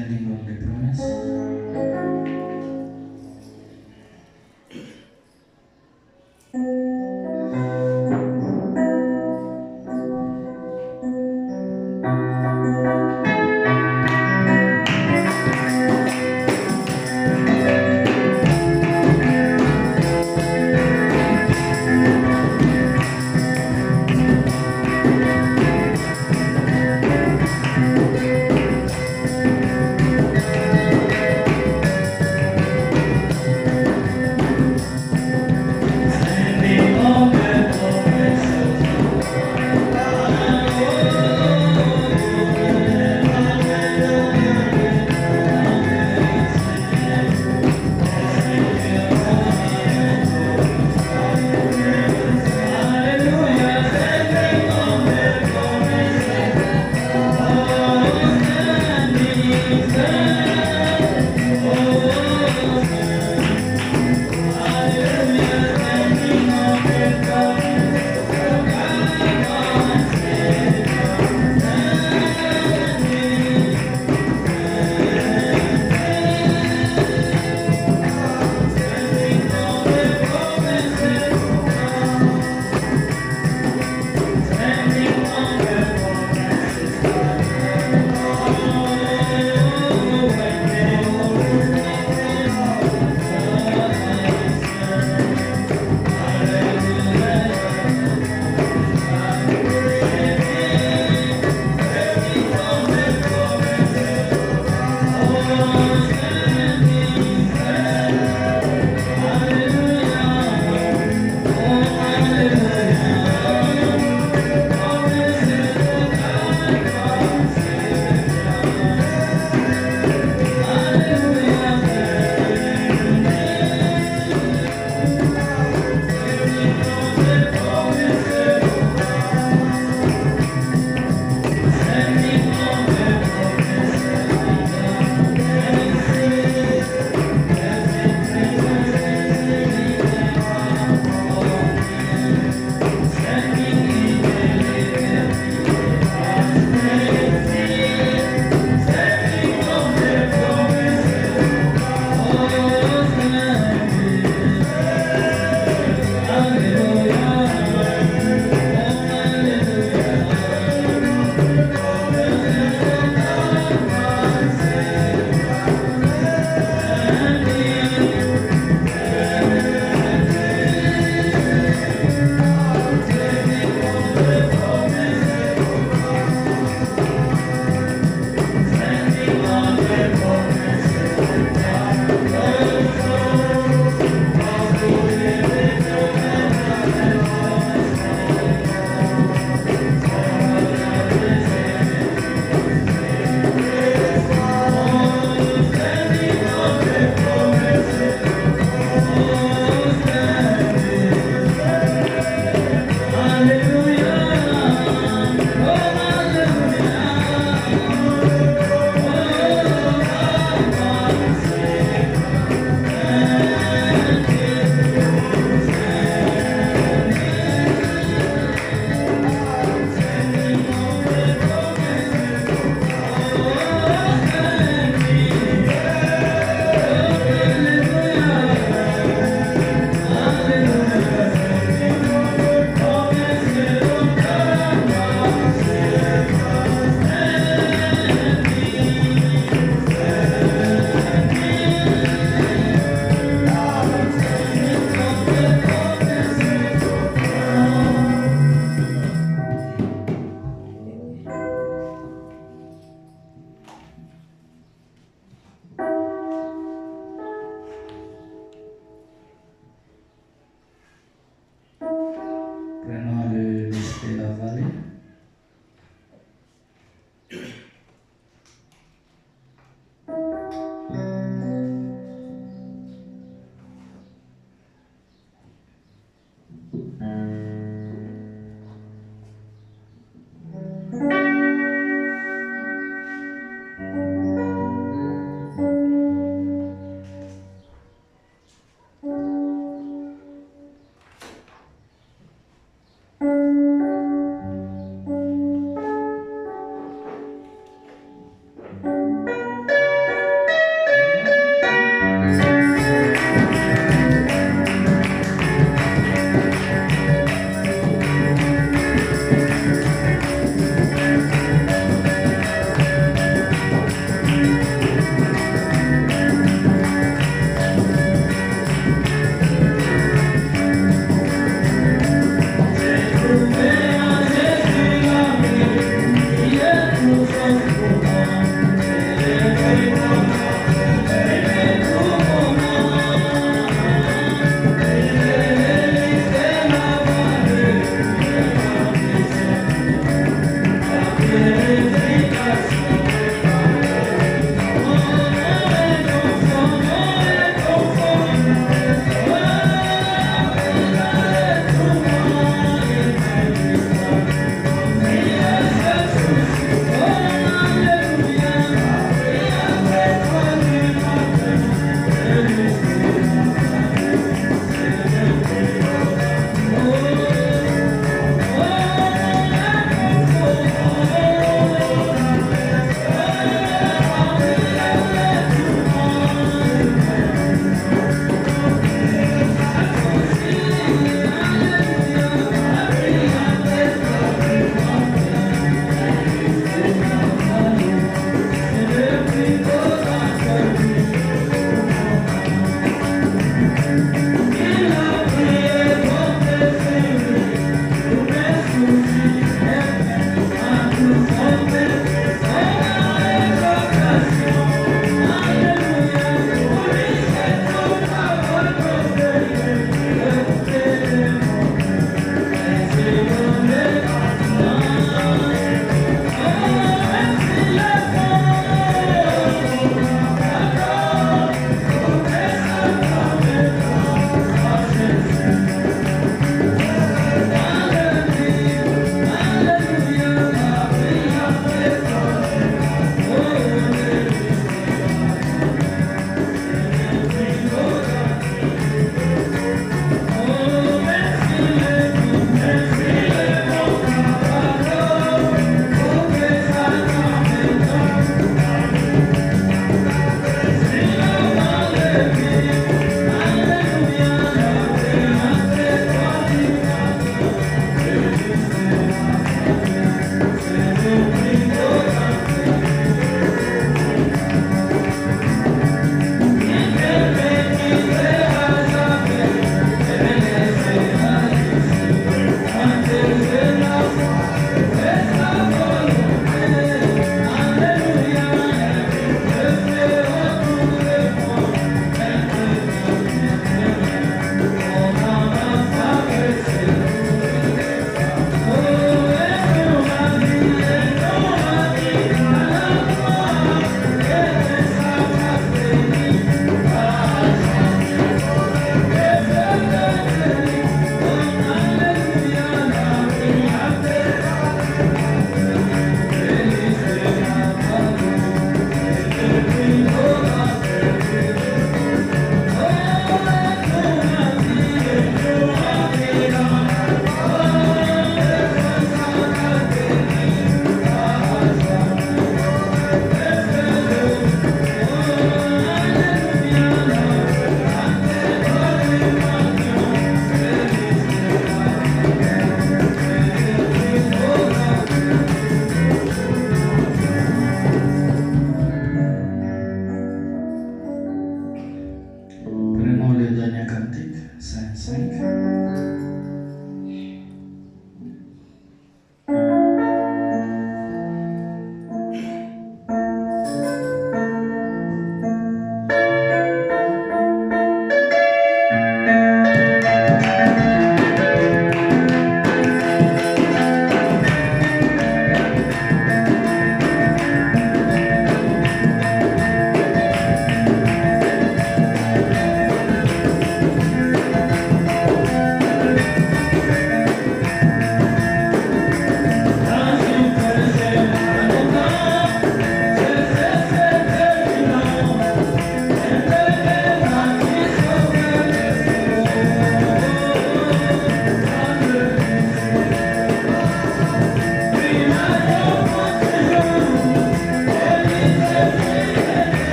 entendimos de promesa.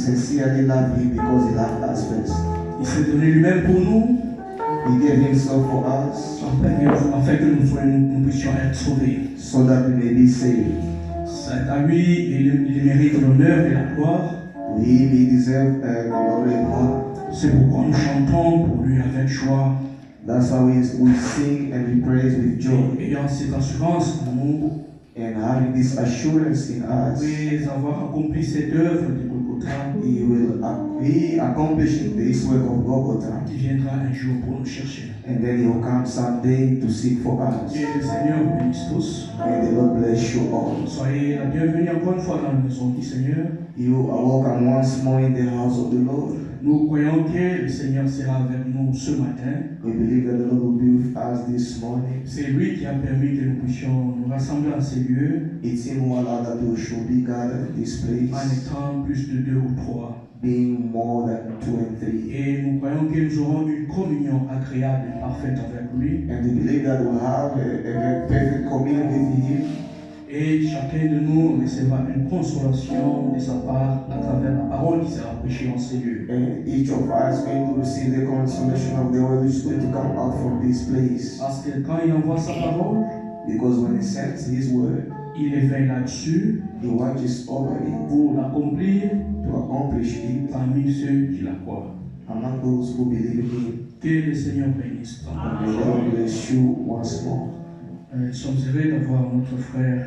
sincerely loved him because he loved us first. Il s'est donné lui-même pour nous, He gave himself for us afin que nous puissions être sauvés. so that we may be saved. C'est à lui, il mérite l'honneur et la gloire. To him he deserves glory and honor. C'est pourquoi nous chantons pour lui avec joie. That's why we sing and we praise with joy. Ayant cette assurance en nous, And having this assurance in us, après avoir accompli cette œuvre de Golgotha, he accomplishing this work of Golgotha. il viendra un jour pour nous chercher. And then he will come someday to seek for us. Que le Seigneur vous bénisse tous. May the Lord bless you all. Soyez la bienvenue encore une fois dans la maison du Seigneur. You are welcome once more in the house of the Lord. Nous croyons que le Seigneur sera avec nous ce matin. We believe that the Lord will be with us this morning. C'est lui qui a permis que nous puissions nous rassembler en ces lieux It's him who allowed that we should be gathered in this en place, étant plus de 2 ou 3. being more than 2 and 3. Et nous croyons que nous aurons une communion agréable et parfaite avec lui. And we believe that we'll have a perfect communion with him. Et chacun de nous recevra une consolation de sa part à travers la parole qui sera prêchée en ces lieux. And each of us going to receive the consolation of the word which is going to come out from this place. Parce que quand il envoie sa parole, Because when he sends his word, il est veille là-dessus he watches over it pour l'accomplir to accomplish it parmi ceux qui la croient. among those who believe in him. Que le Seigneur bénisse. And may the Lord bless you once more. Nous sommes heureux d'avoir notre frère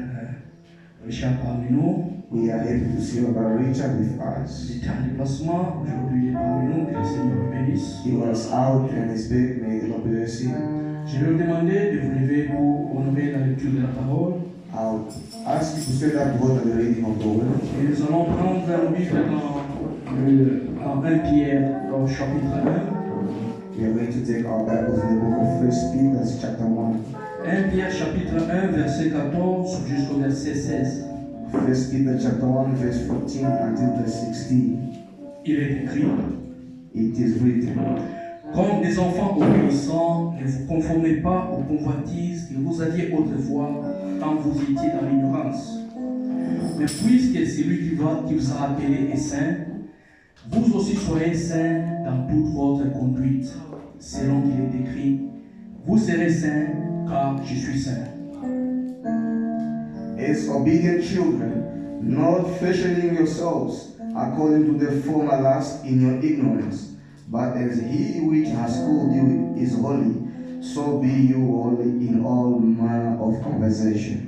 Richard parmi nous. We are happy to see our Richard with us. Il était en déplacement, aujourd'hui il est parmi nous, que le Seigneur le bénisse. He was out and is back. May the Lord bless him. Je vais vous demander de vous lever pour honorer la lecture de la parole. I'll ask you to stand up to honor the reading of the word. Et nous allons prendre la Bible dans 1 Pierre, au chapitre 1. We are going to take our Bibles in the book of 1 Peter, chapter 1. 1 Pierre, chapitre 1, verset 14 jusqu'au verset 16. 1 Peter, chapter 1, verse 14 until verse 16. Il est écrit: It is written, Comme des enfants obéissants, ne vous conformez pas aux convoitises que vous aviez autrefois quand vous étiez dans l'ignorance. Mais puisque celui qui vous a appelé est saint, vous aussi soyez saints dans toute votre conduite, selon qu'il est écrit: Vous serez saints, car je suis saint. As obedient children, not fashioning yourselves according to the former lust in your ignorance, but as he which has called you is holy, so be you holy in all manner of conversation.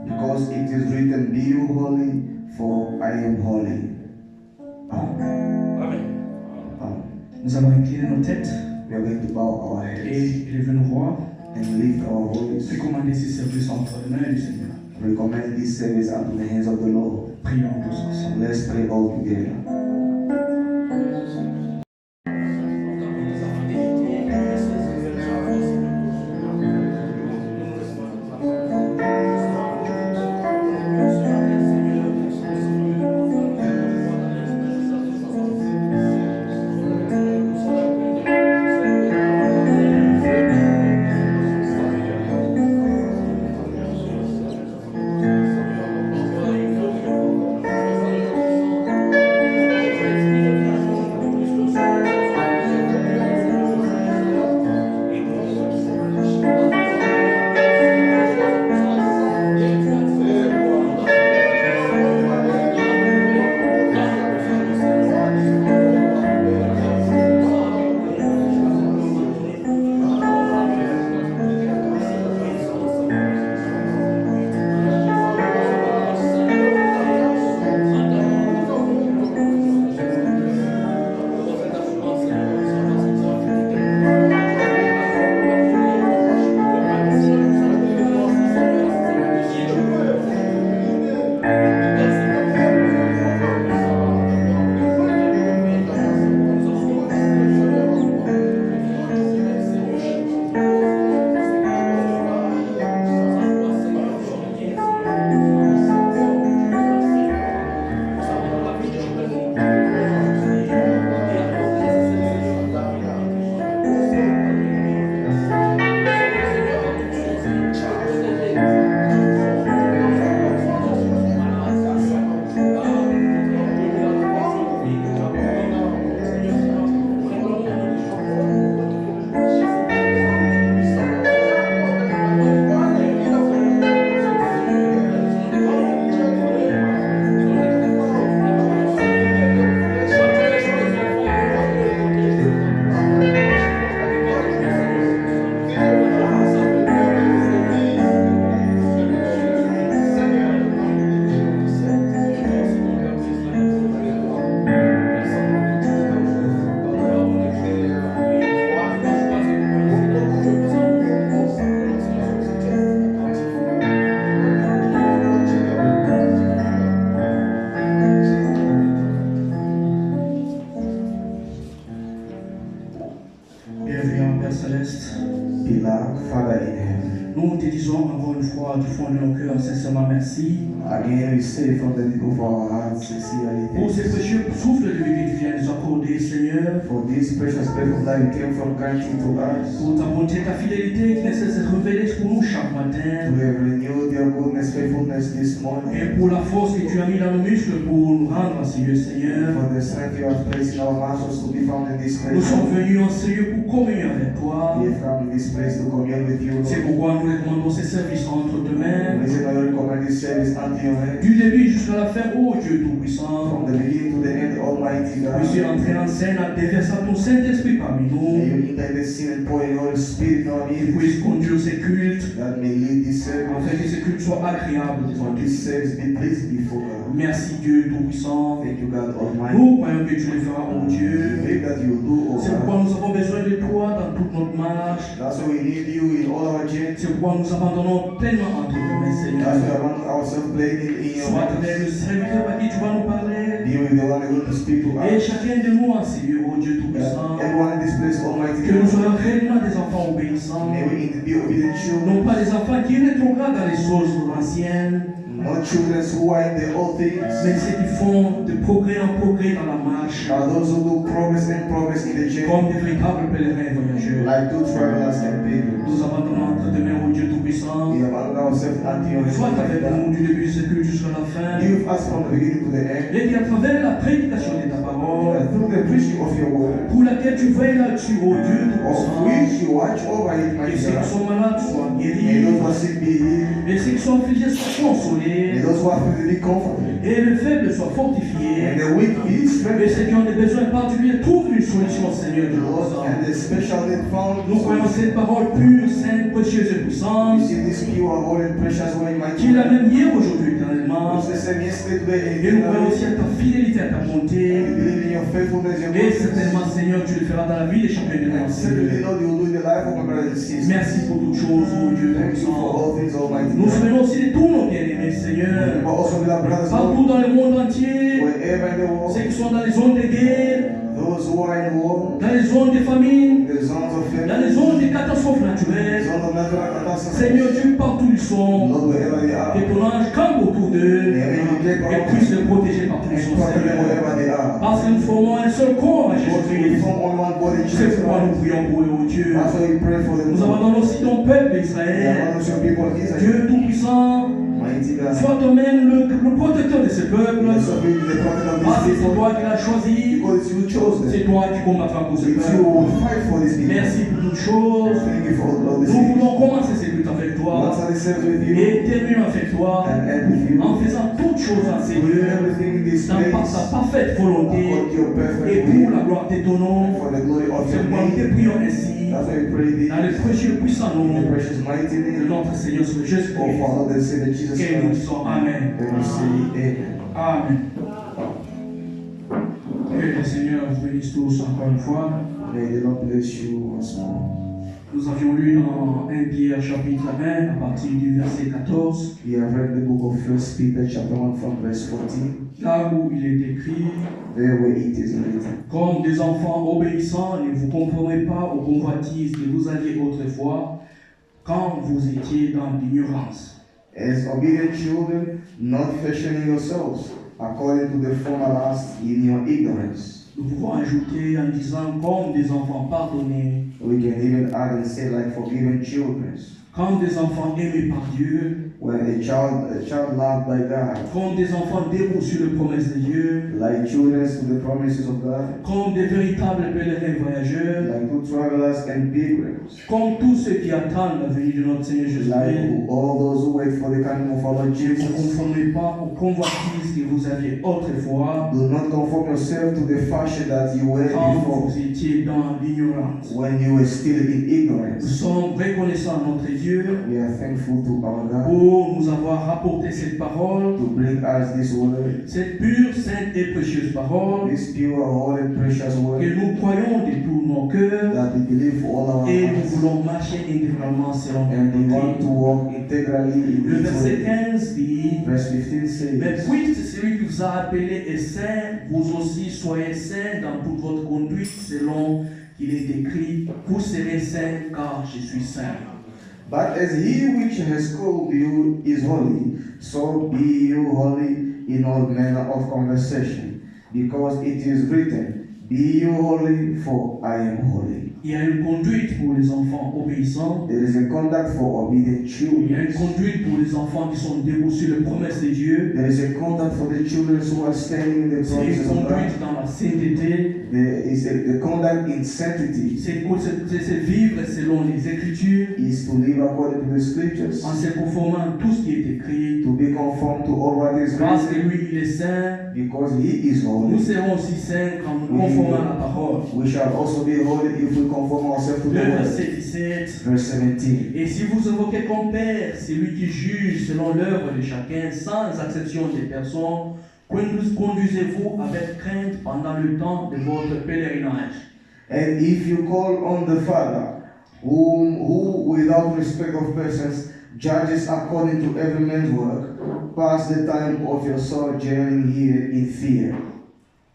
Because it is written, Be you holy, for I am holy. Amen. Amen. Nous allons incliner nos têtes We are going to bow our heads et élever nos voix. and lift our voice. Recommander ces services entre les mains du Seigneur. Recommend this service unto the hands of the Lord. Prions tous ensemble. Let's pray all together. disons encore une fois du fond de nos cœurs sincèrement merci Again, we say from the deep of our hearts, sincerely, pour ces précieux souffles de vie que tu viens nous accorder, Seigneur, for this precious breath of life came from granting to us. pour ta bonté, ta fidélité qui ne cesse d'être révélée pour nous chaque matin, We have renewed your goodness, faithfulness this morning. et pour la force que tu as mis dans nos muscles pour nous rendre à ces lieux, Seigneur. For the strength you have placed in our muscles to be found in this Nous place. sommes venus en ce lieu pour communier avec toi. We have come in this place to commune with you, C'est Lord. pourquoi nous recommandons ces services entre tes mains, Listen, I recommend this service unto your hand. du début jusqu'à la fin, ô Dieu Tout-Puissant. From the beginning to the end, Almighty God. Puisses-tu entrer en scène en déversant ton Saint-Esprit parmi May nous, you enter the scene and pour your Holy Spirit on et me. puisse conduire ces cultes, That may lead this service. afin que ces cultes soient agréables devant For Dieu. this service be pleased before God. Merci Dieu Tout-Puissant. Thank you, God Almighty. Nous croyons que tu le feras, ô We Dieu. believe that you do, oh C'est pourquoi God. nous avons besoin de toi dans toute notre marche. That's why we need you in all our journeys. C'est pourquoi nous abandonnons pleinement entre tes mains, That's Seigneur. why I want ourselves playing in your Sois hands. avec le serviteur par qui tu vas nous parler. Be with the one going to speak to Et us. chacun de nous en ces lieux, ô Dieu Tout-Puissant. Everyone in this place, Almighty Que nous God. soyons réellement des enfants obéissants. May we be obedient children. Non pas des enfants qui rétrogradent dans les choses anciennes, Not children who are in the old things. mais ceux qui font de progrès en progrès dans la marche, Are those who do progress and progress in the journey. comme des véritables pèlerins voyageurs. Like two travelers and pilgrims. Nous abandonnons entre tes mains, ô Dieu Tout-Puissant. We abandon ourselves unto your Sois avec hands. nous du début de ce culte jusqu'à la fin. Be with us from the beginning to the end. Et qu'à travers la prédication de ta parole, And through the preaching of your word, pour laquelle tu veilles là-dessus, ô Dieu of Tout-Puissant, which you watch over it, et my ceux qui God. sont malades soient May guéris, those who are sick be healed. et ceux qui sont affligés soient May consolés, those who are feeble be comforted. et le faible soit fortifié. And the weak be Et strengthened. ceux qui ont des besoins particuliers trouvent une solution, Seigneur Dieu Lord, Tout-Puissant. and the special need found. Nous croyons cette parole pure, sainte, précieuse et We puissante, see this pure, holy, and precious way, my qui est la God. même hier, aujourd'hui, éternellement. It's the same yesterday, today, and Et nous croyons aussi eternally. à ta fidélité, à ta bonté. We believe in your faithfulness, your Et goodness. certainement, Seigneur, tu le feras dans la vie de chacun de And nous. certainly, Lord, you will do in the life of my brothers and sisters. Merci pour toutes choses, ô Dieu Thank you for Tout-Puissant. all things, Almighty Nous God. souvenons aussi de tous nos bien-aimés, Seigneur, But also with our brothers, Lord, partout dans le monde entier, wherever in the world, ceux qui sont dans les zones de guerre, those who are in war, dans les zones de famine, the zones of dans famine, les zones de catastrophes the naturelles. zones of natural catastrophes, Seigneur Dieu, partout ils sont, Lord, wherever they are, que ton ange campe autour d'eux may you take et around puisse les protéger partout où ils and sont, protect them Seigneur. wherever they are. Parce que nous formons un seul corps à Lord, we Jésus-Christ. form only one body, C'est Jesus pourquoi nous Christ. prions pour eux, ô Dieu. That's why we pray for them. Nous Lord. abandonnons aussi ton peuple We d'Israël. are your people, Israel. Dieu Tout-Puissant, Mighty God. sois toi-même le protecteur de ce peuple. Yes, so be the prophet of Parce que these c'est people, toi qui l'as choisi. because you chose them. C'est toi qui combattras pour ce It's you peuple. who will fight for these people. Merci pour toutes choses. Thank you for all this. Nous voulons commencer cette lutte avec Let's toi have this service with you et terminer avec toi and end with you. en faisant toutes choses en Do Seigneur, everything in this dans place ta parfaite volonté according to your et perfect pour will la gloire de ton nom. for the glory of C'est your pourquoi nous te name. prions ainsi That's why we pray thee dans le précieux puissant in the nom precious mighty de name notre Seigneur sur of Jésus-Christ. our Lord and Savior Jesus Et nous Christ. disons Amen. And we say amen. Amen. Que le Seigneur vous bénisse tous encore une fois. May the Lord bless you once more. Nous avions lu dans 1 Pierre chapitre 1 à partir du verset 14, We have read the book of 1 Peter chapter 1 from verse 14, là où il est écrit: there where it is written. Comme des enfants obéissants, ne vous conformez pas aux convoitises que vous aviez autrefois quand vous étiez dans l'ignorance. As obedient children, not fashioning yourselves according to the former lust in your ignorance. Nous pouvons ajouter en disant comme des enfants pardonnés, We can even add and say like forgiven children. comme des enfants aimés par Dieu, When a child loved by God, comme des enfants debout sur les promesses de Dieu, like children to the promises of God, comme des véritables pèlerins voyageurs, like good travelers and pilgrims, comme tous ceux qui attendent la venue de notre Seigneur Jésus-Christ. like all those who wait for the coming of our Lord Ne vous Jesus. conformez pas aux convoitises que vous aviez autrefois Do not conform yourself to the fashion that you were quand before, vous étiez dans l'ignorance. when you were still in Nous ignorance. sommes reconnaissants à notre Dieu We are thankful to our God pour nous avoir rapporté cette parole, to bring us this word, cette pure, sainte et précieuse parole this pure, holy, and precious que word nous croyons de tous nos cœurs that we believe for all our et nous hearts, voulons marcher intégralement selon and we notre want to doctrine. walk integrally in Le this verset word. 15 dit: Verse 15 Mais says, puisque celui qui vous a appelé est saint, vous aussi soyez saints dans toute votre conduite, selon qu'il est écrit: Vous serez saints car je suis saint. But as he which has called you is holy, so be you holy in all manner of conversation, because it is written, Be you holy, for I am holy. Il y a une conduite pour les enfants obéissants. There is a conduct for obedient Il y a une children. conduite pour les enfants qui sont debout sur les promesses de Dieu. There is a conduct for the children who are standing in the C'est une promises of God. conduite dans la sainteté. There is the conduct in sanctity C'est vivre selon les Écritures, is to live according to the scriptures, en se conformant à tout ce qui est écrit. to be conformed to all what is Parce que written, lui, il est saint. because he is Nous holy. serons aussi saints quand nous conformons à la parole. We shall also be holy if we conform ourselves to the Le word. verset 17. Verse 17. Et si vous invoquez comme Père, c'est lui qui juge selon l'œuvre de chacun, sans exception des personnes, conduisez-vous avec crainte pendant le temps de votre pèlerinage. And if you call on the Father, who without respect of persons judges according to every man's work, pass the time of your sojourning here in fear.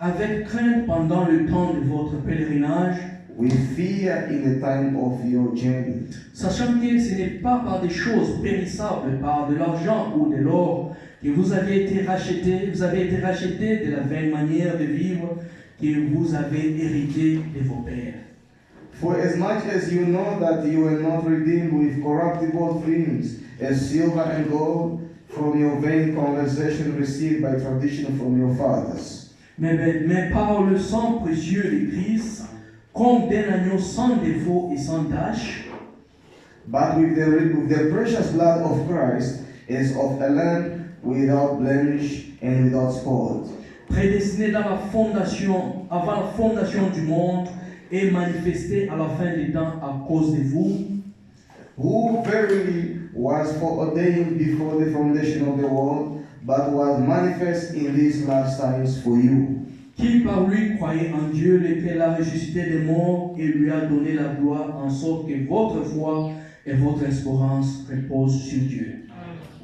Avec crainte pendant le temps de votre pèlerinage, With fear in the time of your journey. sachant que ce n'est pas par des choses périssables, par de l'argent ou de l'or, que vous avez été rachetés de la vaine manière de vivre que vous avez hérité de vos pères. For as much as you know that you were not redeemed with corruptible things, as silver and gold, from your vain conversation received by tradition from your fathers, Mais par le sang précieux de Christ, comme d'un agneau sans défaut et sans tache, but with the precious blood of Christ, as of a lamb without blemish and without spot, prédestiné avant la fondation du monde et manifesté à la fin des temps à cause de vous, who verily was foreordained before the foundation of the world, but was manifest in these last times for you, qui par lui croyait en Dieu, lequel a ressuscité des morts et lui a donné la gloire, en sorte que votre foi et votre espérance reposent sur Dieu.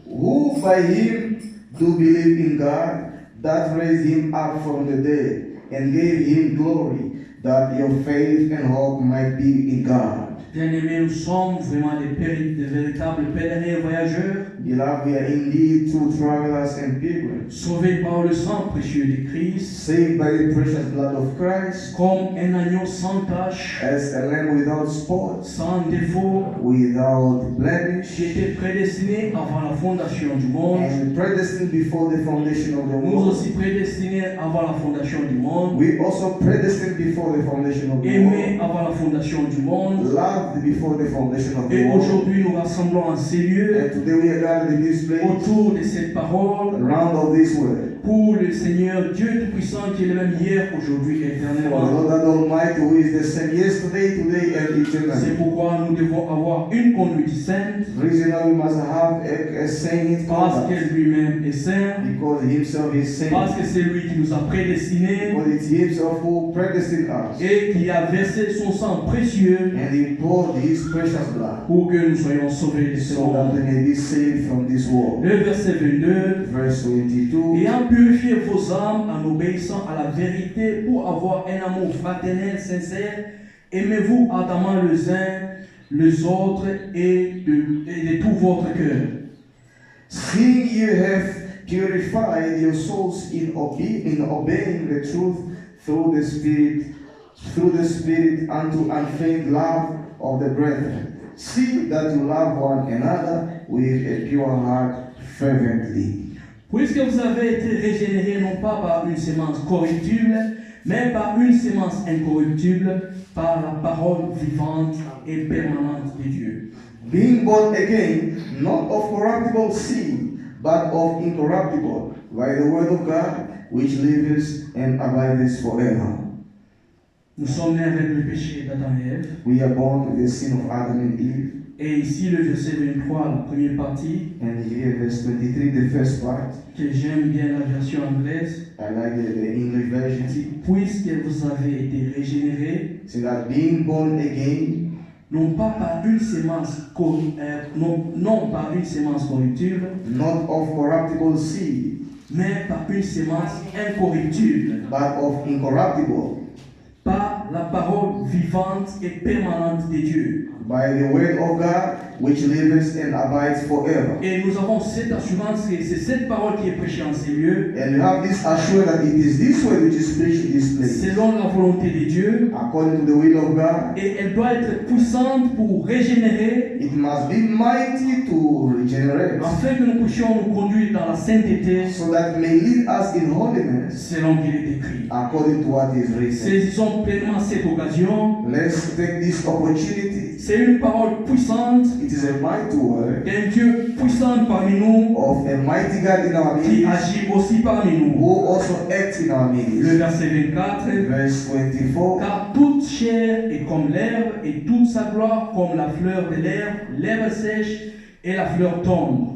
who by him do believe in God, that raised him up from the dead, and gave him glory, that your faith and hope might be in God. Bien-aimés, nous sommes vraiment des véritables pèlerins voyageurs, Beloved, we are indeed true travelers and pilgrims, sauvés par le sang précieux de Christ, saved by the precious blood of Christ, comme un agneau sans tache, as a lamb without spot, sans défaut, without blemish, qui était prédestiné avant la fondation du monde, and predestined before the foundation of the nous world. aussi prédestinés avant la fondation du monde, We also predestined before the foundation of the aimés world, avant la fondation du monde. loved before the foundation of the Et world. aujourd'hui, nous rassemblons en ces lieux And today we are gathered in this place, autour de cette parole around of this word, pour le Seigneur Dieu Tout-Puissant qui est le même hier, aujourd'hui et for the éternellement. Lord God Almighty, who is the same yesterday, today, and C'est eternally. pourquoi nous devons avoir une conduite sainte Reason why we must have a saint parce conduct, que lui-même est saint, because himself is saint, parce que c'est lui qui nous a prédestinés because it's himself who predestined us, et qui a versé son sang précieux and he poured his precious blood, pour que nous soyons sauvés de ce so that monde. we may be saved from this world. Le verset 22. Verse 22. Ayant purifié vos âmes en obéissant à la vérité pour avoir un amour fraternel sincère, aimez-vous ardemment les uns les autres et de tout votre cœur. Seeing you have purified your souls in obeying the truth through the Spirit unto unfeigned love of the brethren. See that you love one another with a pure heart fervently. Puisque vous avez été régénérés non pas par une sémence corruptible, mais par une sémence incorruptible, par la parole vivante et permanente de Dieu. Being born again, not of corruptible seed, but of incorruptible, by the word of God, which lives and abides forever. Nous sommes nés avec le péché d'Adam et Ève. We are born with the sin of Adam and Eve. Et ici, le verset 23, la première partie, And here, verse 23, the first part, que j'aime bien la version anglaise, I like the English version. dit, puisque vous avez été régénérés, So that being born again, non pas par une sémence, non par une sémence corruptible, not of corruptible seed, mais par une sémence incorruptible, but of incorruptible, pas la parole vivante et permanente de Dieu. By the word of God, which lives and abides forever. Et nous avons cette assurance que c'est cette parole qui est prêchée en ces lieux, And you have this assurance that it is this word which is preached in this place, selon la volonté de Dieu, according to the will of God. et elle doit être puissante pour régénérer, It must be mighty to regenerate, afin que nous puissions nous conduire dans la sainteté, so that it may lead us in holiness, selon qu'il est écrit. according to what is written. Saisissons pleinement cette occasion. Let's take this opportunity. C'est une parole puissante It is a mighty word d'un Dieu puissant parmi nous, of a mighty God in our qui midst, agit aussi parmi nous. who also acts in our Le midst. verset 24. Verse 24. Car toute chair est comme l'herbe, et toute sa gloire comme la fleur de l'herbe. L'herbe sèche et la fleur tombe.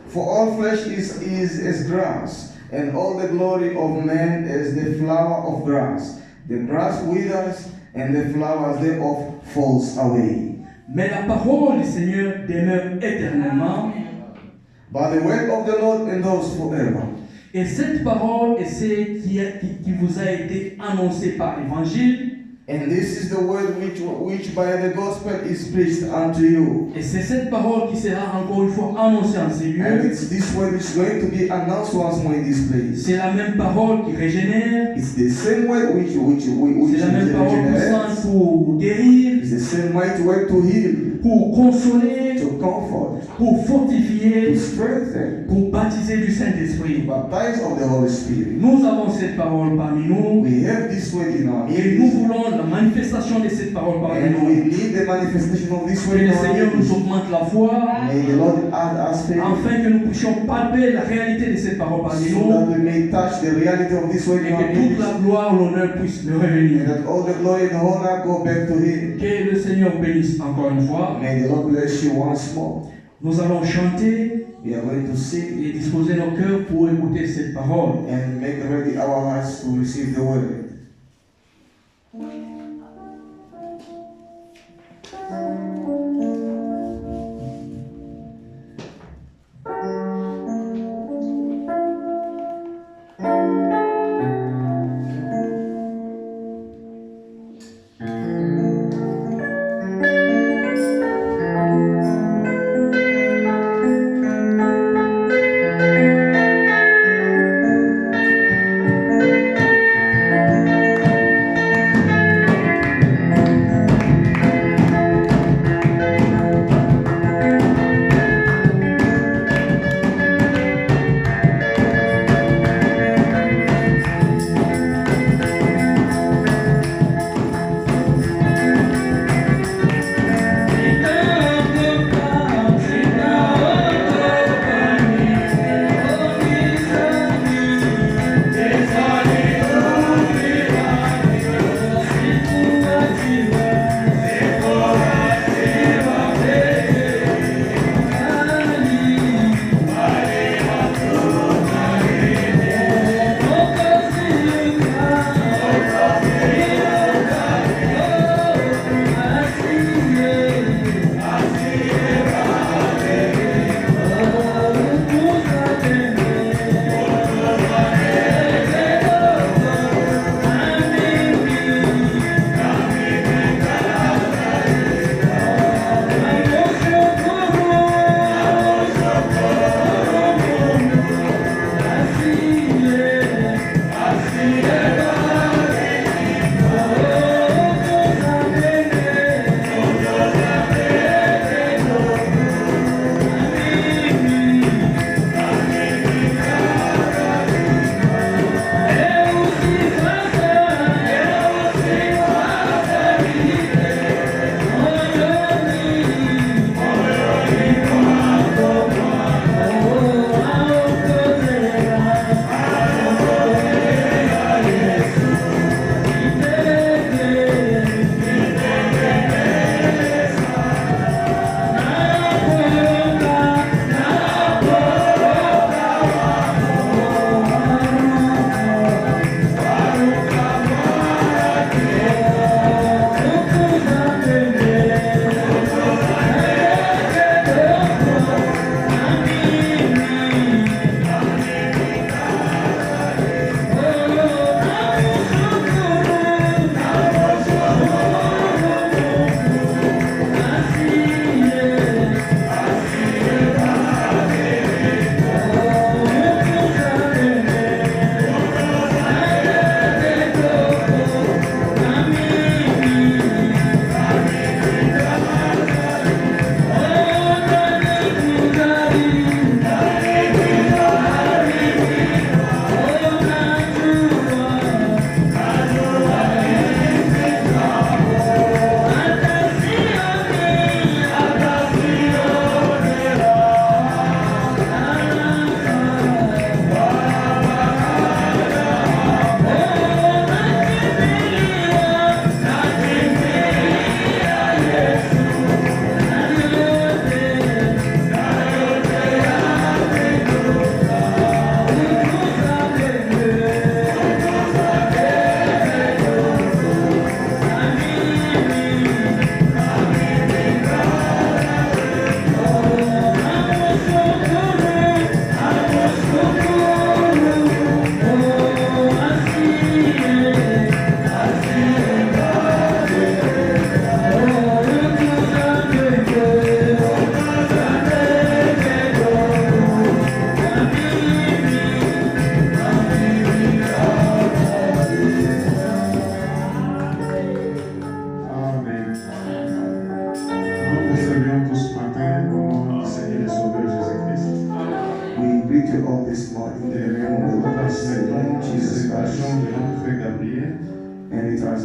For all flesh is as grass, and all the glory of man as the flower of grass. The grass withers, and the flowers thereof falls away. Mais la parole du Seigneur demeure éternellement. But the word of the Lord endures forever. Et cette parole est celle qui vous a été annoncée par l'Évangile. And this is the word which by the gospel is preached unto you. Et c'est cette parole qui sera encore une fois annoncée en ces And lieux. it's this word which is going to be announced once more in this place. C'est la même parole qui régénère. It's the same word which C'est la même parole regenerates. puissante pour guérir, It's the same mighty word to heal, pour consoler, to comfort, pour fortifier, to strengthen, pour baptiser du Saint-Esprit. to baptize of the Holy Spirit. Nous avons cette parole parmi nous We have this word in our et nous midst, voulons la manifestation de cette parole parmi and we nous. need the manifestation of this word Que in le our Seigneur nous midst. augmente la foi May the Lord add us faith, afin que nous puissions palper la réalité de cette parole parmi so nous that we may touch the reality of this word et in our que toute midst, la gloire, l'honneur puisse le and revenir. that all the glory and honor go back to Him. Que le Seigneur bénisse encore une fois. May the Lord bless you once more. Nous allons chanter We are going to sing et disposer nos cœurs pour écouter cette parole. and make ready our hearts to receive the word. Thank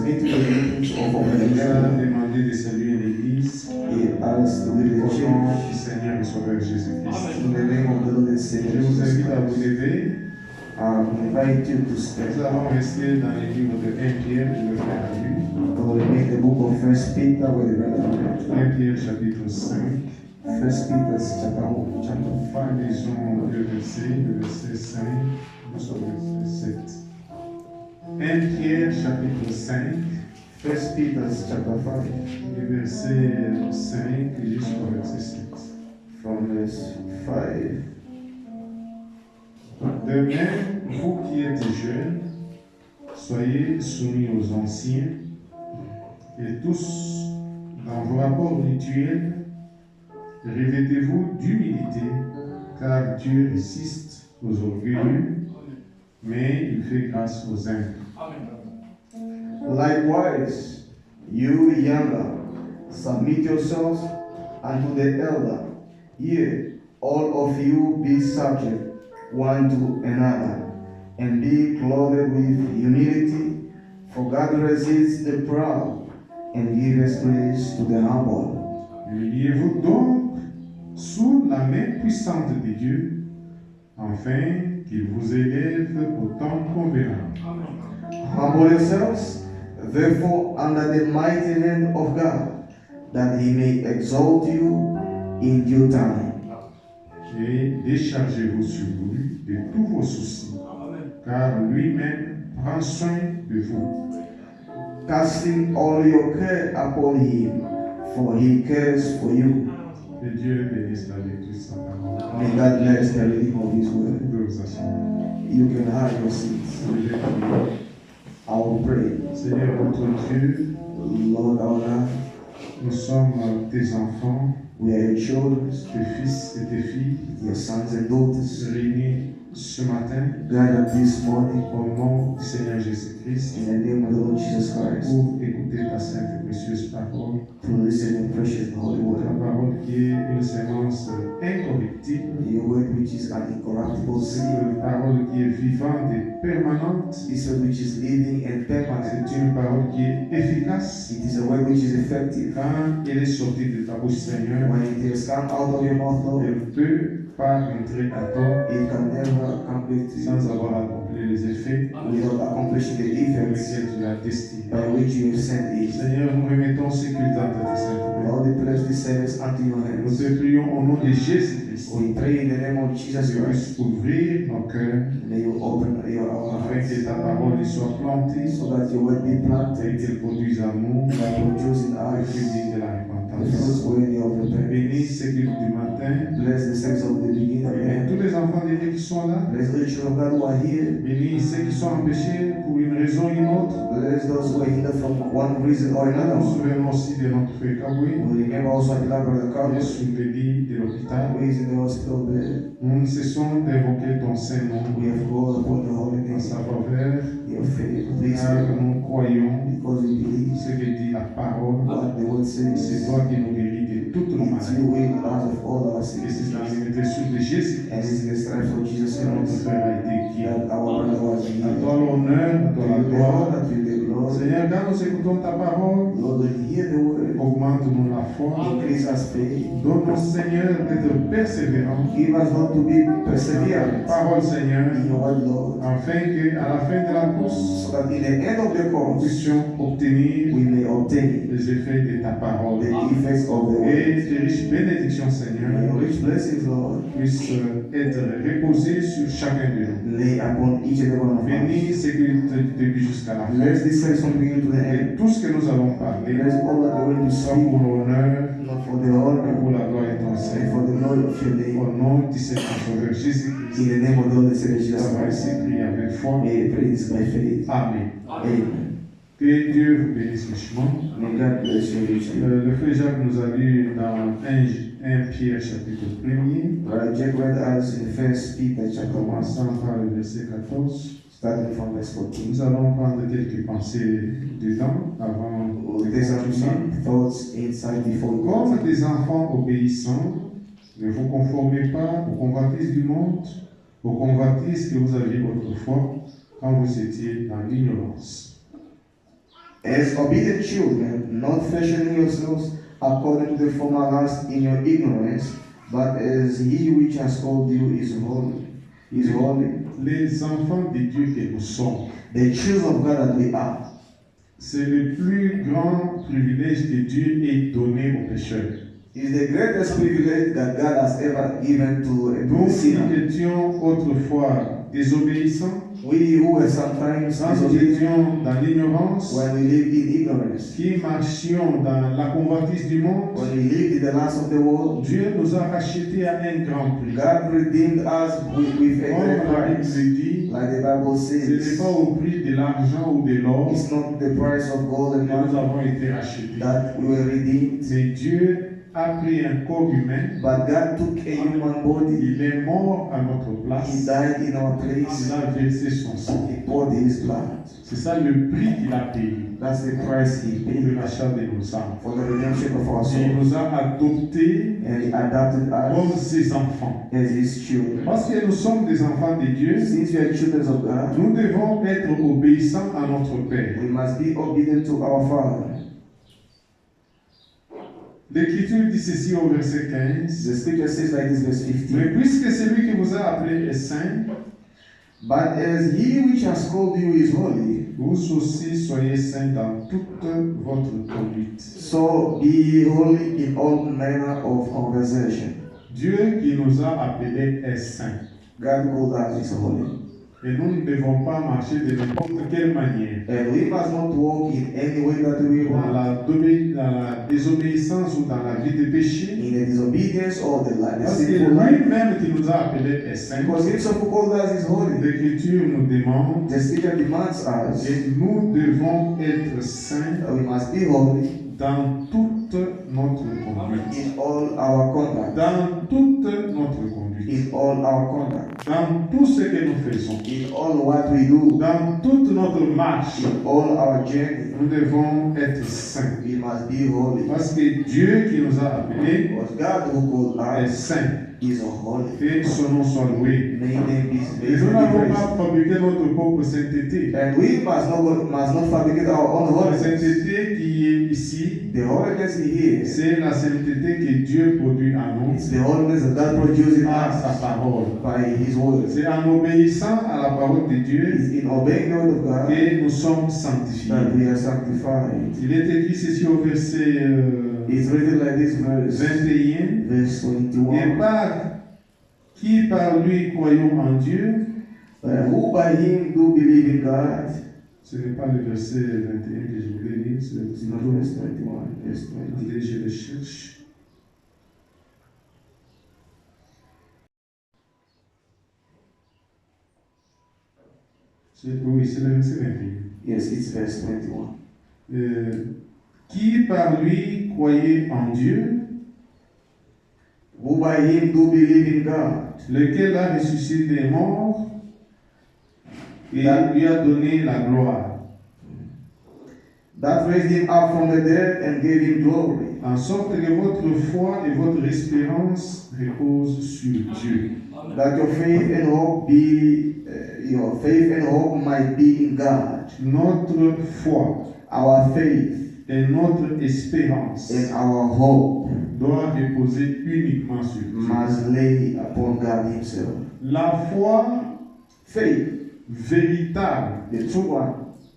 submit to the leadings of our Il a ministry. demandé de saluer l'Église He asked to lead au the nom church du Seigneur et Sauveur Jésus-Christ. in the name of the Lord and Je Savior vous Jesus invite à vous Christ. lever. I invite you to Nous stand. allons rester dans le livre de 1 Pierre, je le fais à lui. I will read the book of 1 Peter with the brother. 1 Pierre chapitre 5. 1 Peter chapter 1, chapter 5. Lisons le verset 5 jusqu'au verset 7. 1 Pierre chapitre 5, 1 Peter chapter 5, du verset 5 jusqu'au verset 7. from verse 5. De même, vous qui êtes jeunes, soyez soumis aux anciens, et tous, dans vos rapports rituels, revêtez-vous d'humilité, car Dieu résiste aux orgueilleux, mais il fait grâce aux humbles. Likewise, you younger, submit yourselves unto the elder. Yea, all of you be subject one to another, and be clothed with humility, for God resists the proud, and gives grace to the humble. Humiliez-vous donc sous la main puissante de Dieu, afin qu'il vous élève au temps convenable. Humble yourselves, therefore, under the mighty hand of God, that he may exalt you in due time. Et déchargez-vous sur lui de tous vos soucis, car lui-même prend soin de vous. Casting all your care upon him, for he cares for you. Que Dieu bénisse la lecture de sa parole. May God bless the reading of his word. Vous pouvez vous asseoir. You can have your seats. Je vais prier. I will pray. Seigneur notre Dieu, Lord our God, nous sommes tes enfants, we are your children, tes fils et tes filles, your sons and daughters, réunis ce matin gathered this morning au nom du Seigneur Jésus-Christ in the name of the Lord Jesus Christ pour écouter ta sainte et précieuse parole. to listen to precious and holy Ta word. parole qui est une sémence incorruptible, Your word which is an incorruptible seed, une parole qui est vivante et permanente. this word which is living and permanent. C'est une parole qui est efficace. It is a word which is effective. Quand elle est sortie de ta bouche, Seigneur, When it has come out of your mouth, Lord, elle ne peut pas rentrer à tort it can never complete sans avoir accompli les effets without accomplishing the pour effects lesquels tu l'as destiné. by which you have sent it. Seigneur, nous remettons ce culte dans ta sainte main. Lord, we place this service unto your Nous hands. te prions au nom de Jésus-Christ. We pray in the name of Jesus Tu Christ. puisses ouvrir nos cœurs May you open our afin que hearts ta parole y soit plantée so that your word be et planted qu'elle produise amour that produce in et us fruit digne de la the repentance. fruits worthy of repentance. Bénis ce culte du matin. Bless the saints of the beginning of the Et end. tous les enfants de Dieu qui sont là. Bless the children of God who are here. Bénis ceux qui sont empêchés pour une raison ou une autre. Bless those who are hindered from one reason or Nous nous another. souvenons aussi de notre frère Kaboué, We remember also our beloved brother qui est Carlos, sur le lit de l'hôpital. who is in the hospital bed. Nous ne cessons d'invoquer ton Saint-Nom We have called upon the holy en name, sa faveur, your faith, please, car nous croyons because we believe ce que dit la parole. what the word C'est says. toi qui nous guéris de toutes nos It's maladies. you who heals us of all our Et c'est sicknesses. dans les blessures de And Jésus-Christ it's in the stripes of Jesus que notre Christ frère a été guéri. that our brother was À healed. toi l'honneur, à toi la To the gloire. honor, to the glory. Seigneur, quand nous écoutons ta parole, Lord, when you hear the word, augmente-nous la foi. increase us faith. Donne-nous, Seigneur, d'être persévérants. Give us not to be Dans ta perseverant parole, Seigneur, in your word, Lord, afin qu'à la fin de la course, so that in the end of the nous course, puissions obtenir we may obtain les effets de ta parole. the effects of the Et word. tes riches bénédictions, Seigneur, May your rich blessings, Lord, puissent être reposées sur chacun de nous. lay upon each and every one of us. Bénis ce que du début jusqu'à la fin. Bless this service from the beginning to the end. Et tout ce que nous allons parler, Bless all that we're going to soit speak, pour l'honneur not for the et honor, pour la gloire de ton and Seigneur. for the glory of your name. Au nom du Seigneur Sauveur Jésus-Christ, In the name of the Lord and Savior nous Jesus avons Christ. ainsi prié avec foi. May I pray this by faith. Amen. Amen. Que Dieu vous bénisse richement. May God bless you richly. Le frère Jacques nous a lu dans 1 Pierre chapitre 1er, Brother Jack read us in 1 Peter chapter 1, commençant par le verset 14. starting from verse 14. Nous allons prendre quelques pensées dedans avant de There's continuer. some thoughts inside before we go. Comme des enfants obéissants, ne vous conformez pas aux convoitises du monde, aux convoitises que vous aviez autrefois quand vous étiez dans l'ignorance. As obedient children, not fashioning yourselves according to the former lust in your ignorance, but as he which has called you is holy. Is holy. Les enfants de Dieu que nous sommes, The children of God that we are. c'est le plus grand privilège que Dieu ait donné aux pécheurs. Is the greatest privilege that God has ever given to a Nous qui sinner. étions autrefois désobéissants, We who were sometimes quand nous disobedient, étions dans l'ignorance, when we lived in ignorance, qui marchions dans la convoitise du monde, when we lived in the lust of the world, Dieu nous a rachetés à un grand prix. God redeemed us with a Comme great la Bible price. dit, Like the Bible ce n'est says, pas au prix de l'argent ou de l'or it's not the price of gold que and nous money avons été rachetés. that we were redeemed, Mais Dieu a pris un corps humain, but God took a human body. il est mort à notre He place, died in our il place. a versé son sang. He poured his blood. C'est ça le prix qu'il a payé That's the price he pour paid l'achat de nos âmes. for the redemption of our Et il souls. nous a adoptés And he adopted comme us ses enfants. as his children. Parce que nous sommes des enfants de Dieu, Since we are children of God, nous devons être obéissants à notre Père. we must be obedient to our Father. L'Écriture dit ceci au verset 15. The scripture says like this, verse Mais 15. puisque celui qui vous a appelé est saint, But as he which has called you is holy, vous aussi soyez saints dans toute votre conduite. so be holy in all manner of conversation. Dieu qui nous a appelés est saint. God called us is holy. Et nous ne devons pas marcher de n'importe quelle manière. And we must not walk in any way that we Dans want, dans la désobéissance ou dans la vie de péché. in the disobedience or the Parce que sinful life. lui-même qui nous a appelés est saint. Because himself who called us is holy. L'Écriture nous demande The scripture demands us et nous devons être saints that we must be holy dans toute notre conduite. in all our conduct. Dans toute notre conduite. In all our conduct. Dans tout ce que nous faisons. In all what we do. Dans toute notre marche. In all our journey. Nous devons être saints. We must be holy. Parce que Dieu qui nous a appelés Because God who called est us saint. is holy. Que son nom soit loué. May name be Et nous n'avons praised. pas fabriqué notre propre sainteté. And we must not fabricate our own La holiness. sainteté qui est ici, The holiness here, c'est la sainteté que Dieu produit en nous it's the holiness that God produces in par sa us parole. by His word. C'est en obéissant à la parole de Dieu It's in obeying the word of God que nous sommes sanctifiés. that we are sanctified. Il est écrit ceci au verset It's written like this, verse 21. verse Et 21. par lui croyons en Dieu. Who by Him do believe in God? Ce n'est pas le verset 21 que je voulais lire, c'est It's not plutôt. verse 21, verse 20. Attendez, je le cherche. Oui, c'est le verset 21. Yes, it's verse 21. Qui par lui croyait en Dieu, Who by Him do believe in God? lequel a ressuscité des morts et That- lui a donné la gloire, That raised Him up from the dead and gave Him glory. en sorte que votre foi et votre espérance reposent sur Dieu. That your faith and hope your faith and hope might be in God. Notre foi Our faith et notre espérance and our hope doit reposer uniquement sur Dieu. must lay upon God Himself. La foi Faith, véritable the true one,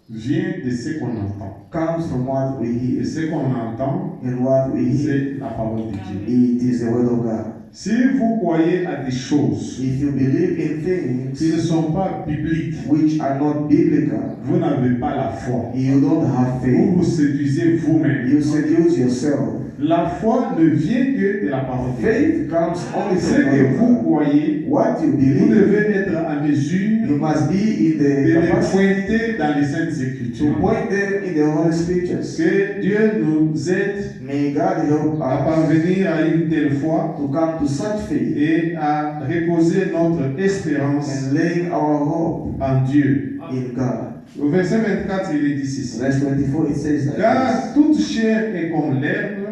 vient de ce qu'on entend. comes from what we Et hear. ce qu'on entend, And what we hear, c'est la parole de Dieu. it is the word of God. Si vous croyez à des choses If you believe in qui ne things sont pas bibliques, which are not biblical, vous n'avez pas la foi. you don't have Vous vous faith. séduisez vous-même. You seduce yourself. La foi ne vient que de la parole de Dieu. Faith comes only Ce from the que word of vous God. croyez, What you vous believe, devez être à mesure you must be in de the les capacity pointer dans les Saintes to Écritures. point them in the Holy Scriptures. Que Dieu nous aide May God help à us parvenir à une telle foi to come to such faith et à reposer notre espérance and laying our hope en Dieu. in God. Au verset 24, il est dit ceci. Verse 24, it says like this. Car toute chair est comme l'herbe,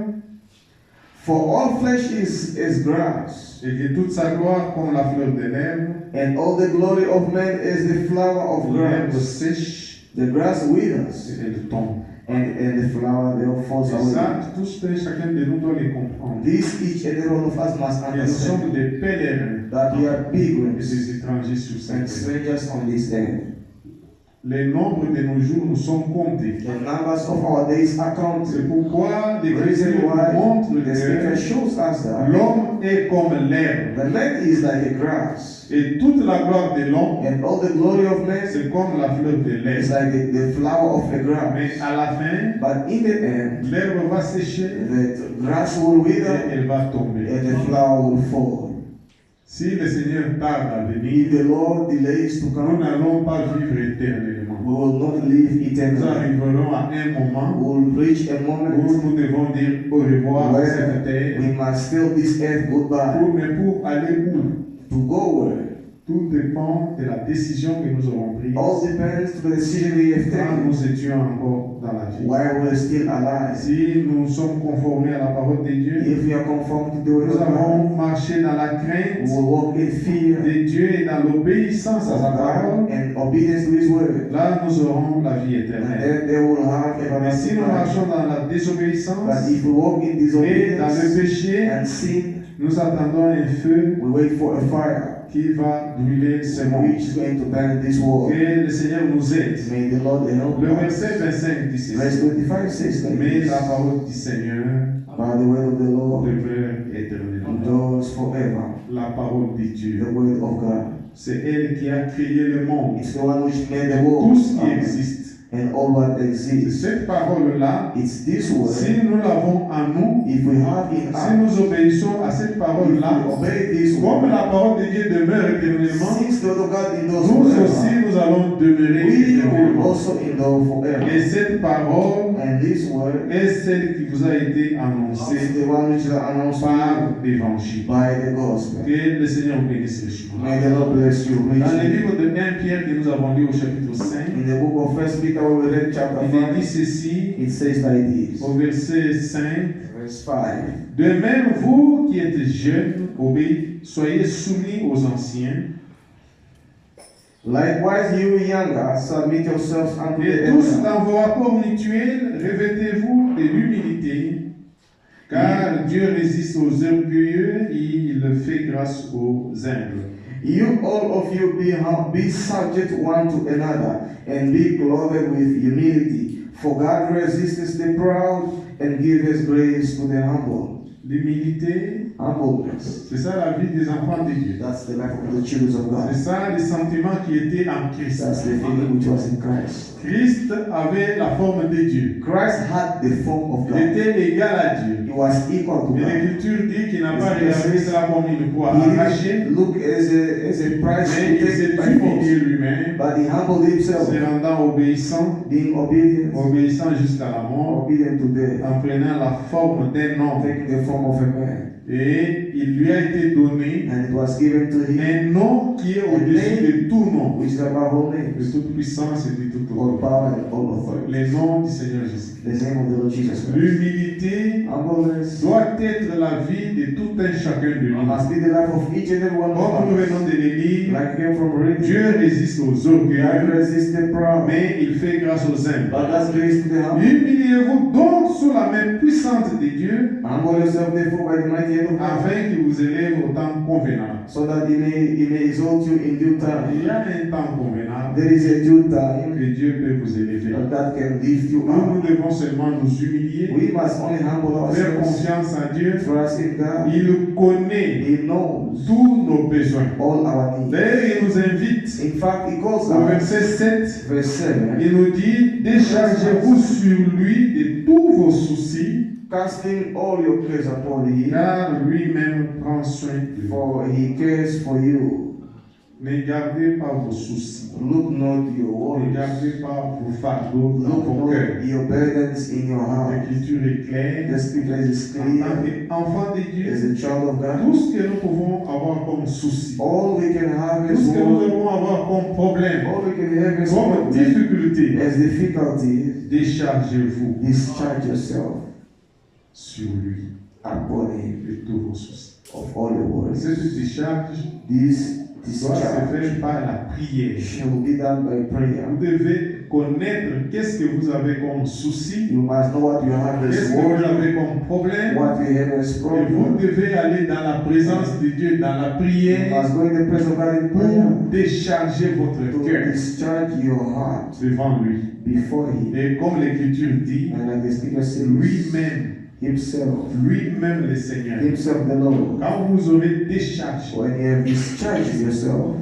For all flesh is grass, et que toute sa gloire comme la fleur de l'herbe. and all the glory of man is the flower of L'herbe grass. sèche The grass withers, et elle tombe. and the flower they all falls Et away. ça, tous et chacun de nous doit les comprendre. This each and every one of us must Et nous sommes understand des pèlerins that we are et pilgrims des étrangers sur cette and terre. strangers on this earth. Les nombres de nos jours nous sont comptés. The numbers of our days are counted. C'est pourquoi The l'Écriture reason nous montre why the scripture que shows us that l'homme est comme l'herbe. the man is like a grass, Et toute la gloire de l'homme, and all the glory of man c'est comme la fleur de is l'herbe. like the flower of a Mais grass. à la fin, But in the end, l'herbe va sécher the grass will et wither elle va tomber. and the flower will fall. Si le Seigneur tarde à venir, If the Lord delays to nous come, n'allons pas vivre éternellement. we will not live Nous eternally. arriverons à un We moment will reach a où moment nous devons dire au revoir à where cette terre. we must tell this earth goodbye. Mais pour aller où? To go where? Tout dépend de la décision que nous aurons prise All depends to the decision we have quand taken nous étions encore dans la vie. while we're still alive. Si nous sommes conformés à la parole de Dieu, If we are conformed to the word nous of God, avons marché dans la we crainte will walk in fear de Dieu et dans l'obéissance à of sa parole. God and obedience to His word. Là, nous aurons la vie And éternelle. then they will have Mais si everlasting nous life. marchons dans la désobéissance But if we walk in et dans le disobedience péché, and sin, nous attendons un feu we wait for a fire qui va brûler ce monde. which is going to burn this world. Que le Seigneur nous aide. May the Lord help Le us. verset 25 dit Verse ceci. 25 says like Mais this, la parole du Seigneur by the word of the Lord demeure éternellement. endures forever. La parole de Dieu, The word of God. c'est elle qui a créé le monde. It's the one which made the Tout world ce qui existe. and all what C'est exists. cette parole-là, It's this word. si nous l'avons en nous, If we have in si us, nous obéissons à cette if parole-là, we obey this comme word, la parole de Dieu demeure éternellement, since the word of God endures nous aussi forever, nous allons demeurer we will éternellement. also endure forever. Et cette parole And this word est celle qui vous a été is annoncée the one which is announced par l'évangile. by the gospel. Que le Seigneur vous bénisse richement. May the Lord bless you Dans le richly. livre de 1 Pierre que nous avons lu au chapitre 5, In the book of 1 Peter, where we read chapter il est dit 5, ceci it says like this, au verset 5. verse 5. De même, vous qui êtes jeunes, soyez soumis aux anciens. Likewise, you younger, submit yourselves unto the Et tous elder. dans vos rapports mutuels, revêtez-vous de l'humilité, car Dieu résiste aux orgueilleux et il fait grâce aux humbles. You all of you be subject one to another, and be clothed with humility. For God resists the proud and gives grace to the humble. L'humilité, Humbleness. c'est ça la vie des enfants de Dieu. That's the life of the children of God. C'est ça les sentiments qui étaient en Christ. That's the feeling which was in Christ. Christ avait la forme de Dieu. Christ had the form of Il God. était égal à Dieu. He was equal to Mais God. l'Écriture dit qu'il n'a pas regardé cela comme une proie He arrachée, didn't look as a prize mais to il s'est take by humilié force, lui-même, but he humbled himself, se rendant obéissant, being obedient jusqu'à la mort, to death, en prenant la forme d'un homme. taking the form of a man. Et il lui a été donné And it was given to him, un nom qui est au-dessus de tout nom, which is above all de names, toute puissance et de toute all autorité. power and all authority. Les noms du Seigneur Jésus-Christ. The name of the Lord Jesus Christ. L'humilité Humbleness doit être la vie de tout un chacun de nous. must be the life of each and every one Comme nous of us. venons de le lire, Like came from reading, Dieu résiste aux God orgueilleux, resists the proud, mais il fait grâce aux humbles. but that's grace to the humble. Humiliez-vous donc sous la main puissante de Dieu, Humble yourself therefore by the mighty hand of God, afin qu'il vous élève au temps convenable. so that he may exalt you in due time. Il y a un temps convenable There is a due time que Dieu peut vous élever. that can lift you Nous up. devons seulement nous humilier, We must only humble faire ourselves, confiance à Dieu. trust in God. Il connaît He knows tous nos besoins. all our needs. D'ailleurs, il nous invite In fact, he calls au us, verset 7. verse 7, Il nous dit, déchargez-vous sur lui de tous vos soucis, casting all your cares upon him, car lui-même prend soin de vous. for he cares for you. Ne gardez pas vos soucis. Look not your Ne worries, gardez pas vos fardeaux dans look vos cœurs. not your burdens in your heart. L'écriture est claire. The scripture is En tant clear. qu'enfant de As Dieu, a child of God, tout ce que nous pouvons avoir comme souci, all we can have tout is ce que nous all devons avoir comme problème, we can have is comme all difficulté, as difficulties. déchargez-vous Discharge yourself sur lui upon him de tous vos soucis. of all your worries. Cette décharge This doit se faire par la prière. shall be done by prayer. Vous devez connaître qu'est-ce que vous avez comme souci, You must know what you have as qu'est-ce que vous worry, avez comme problème. what you have as Et vous problem. devez aller dans la présence de Dieu, dans la You prière, must go in the presence of God in prayer pour décharger votre to cœur discharge your heart devant lui. before Him. Et comme l'Écriture dit, And like the scripture says, lui-même le Seigneur. Himself the Lord. Quand vous aurez déchargé When you have discharged yourself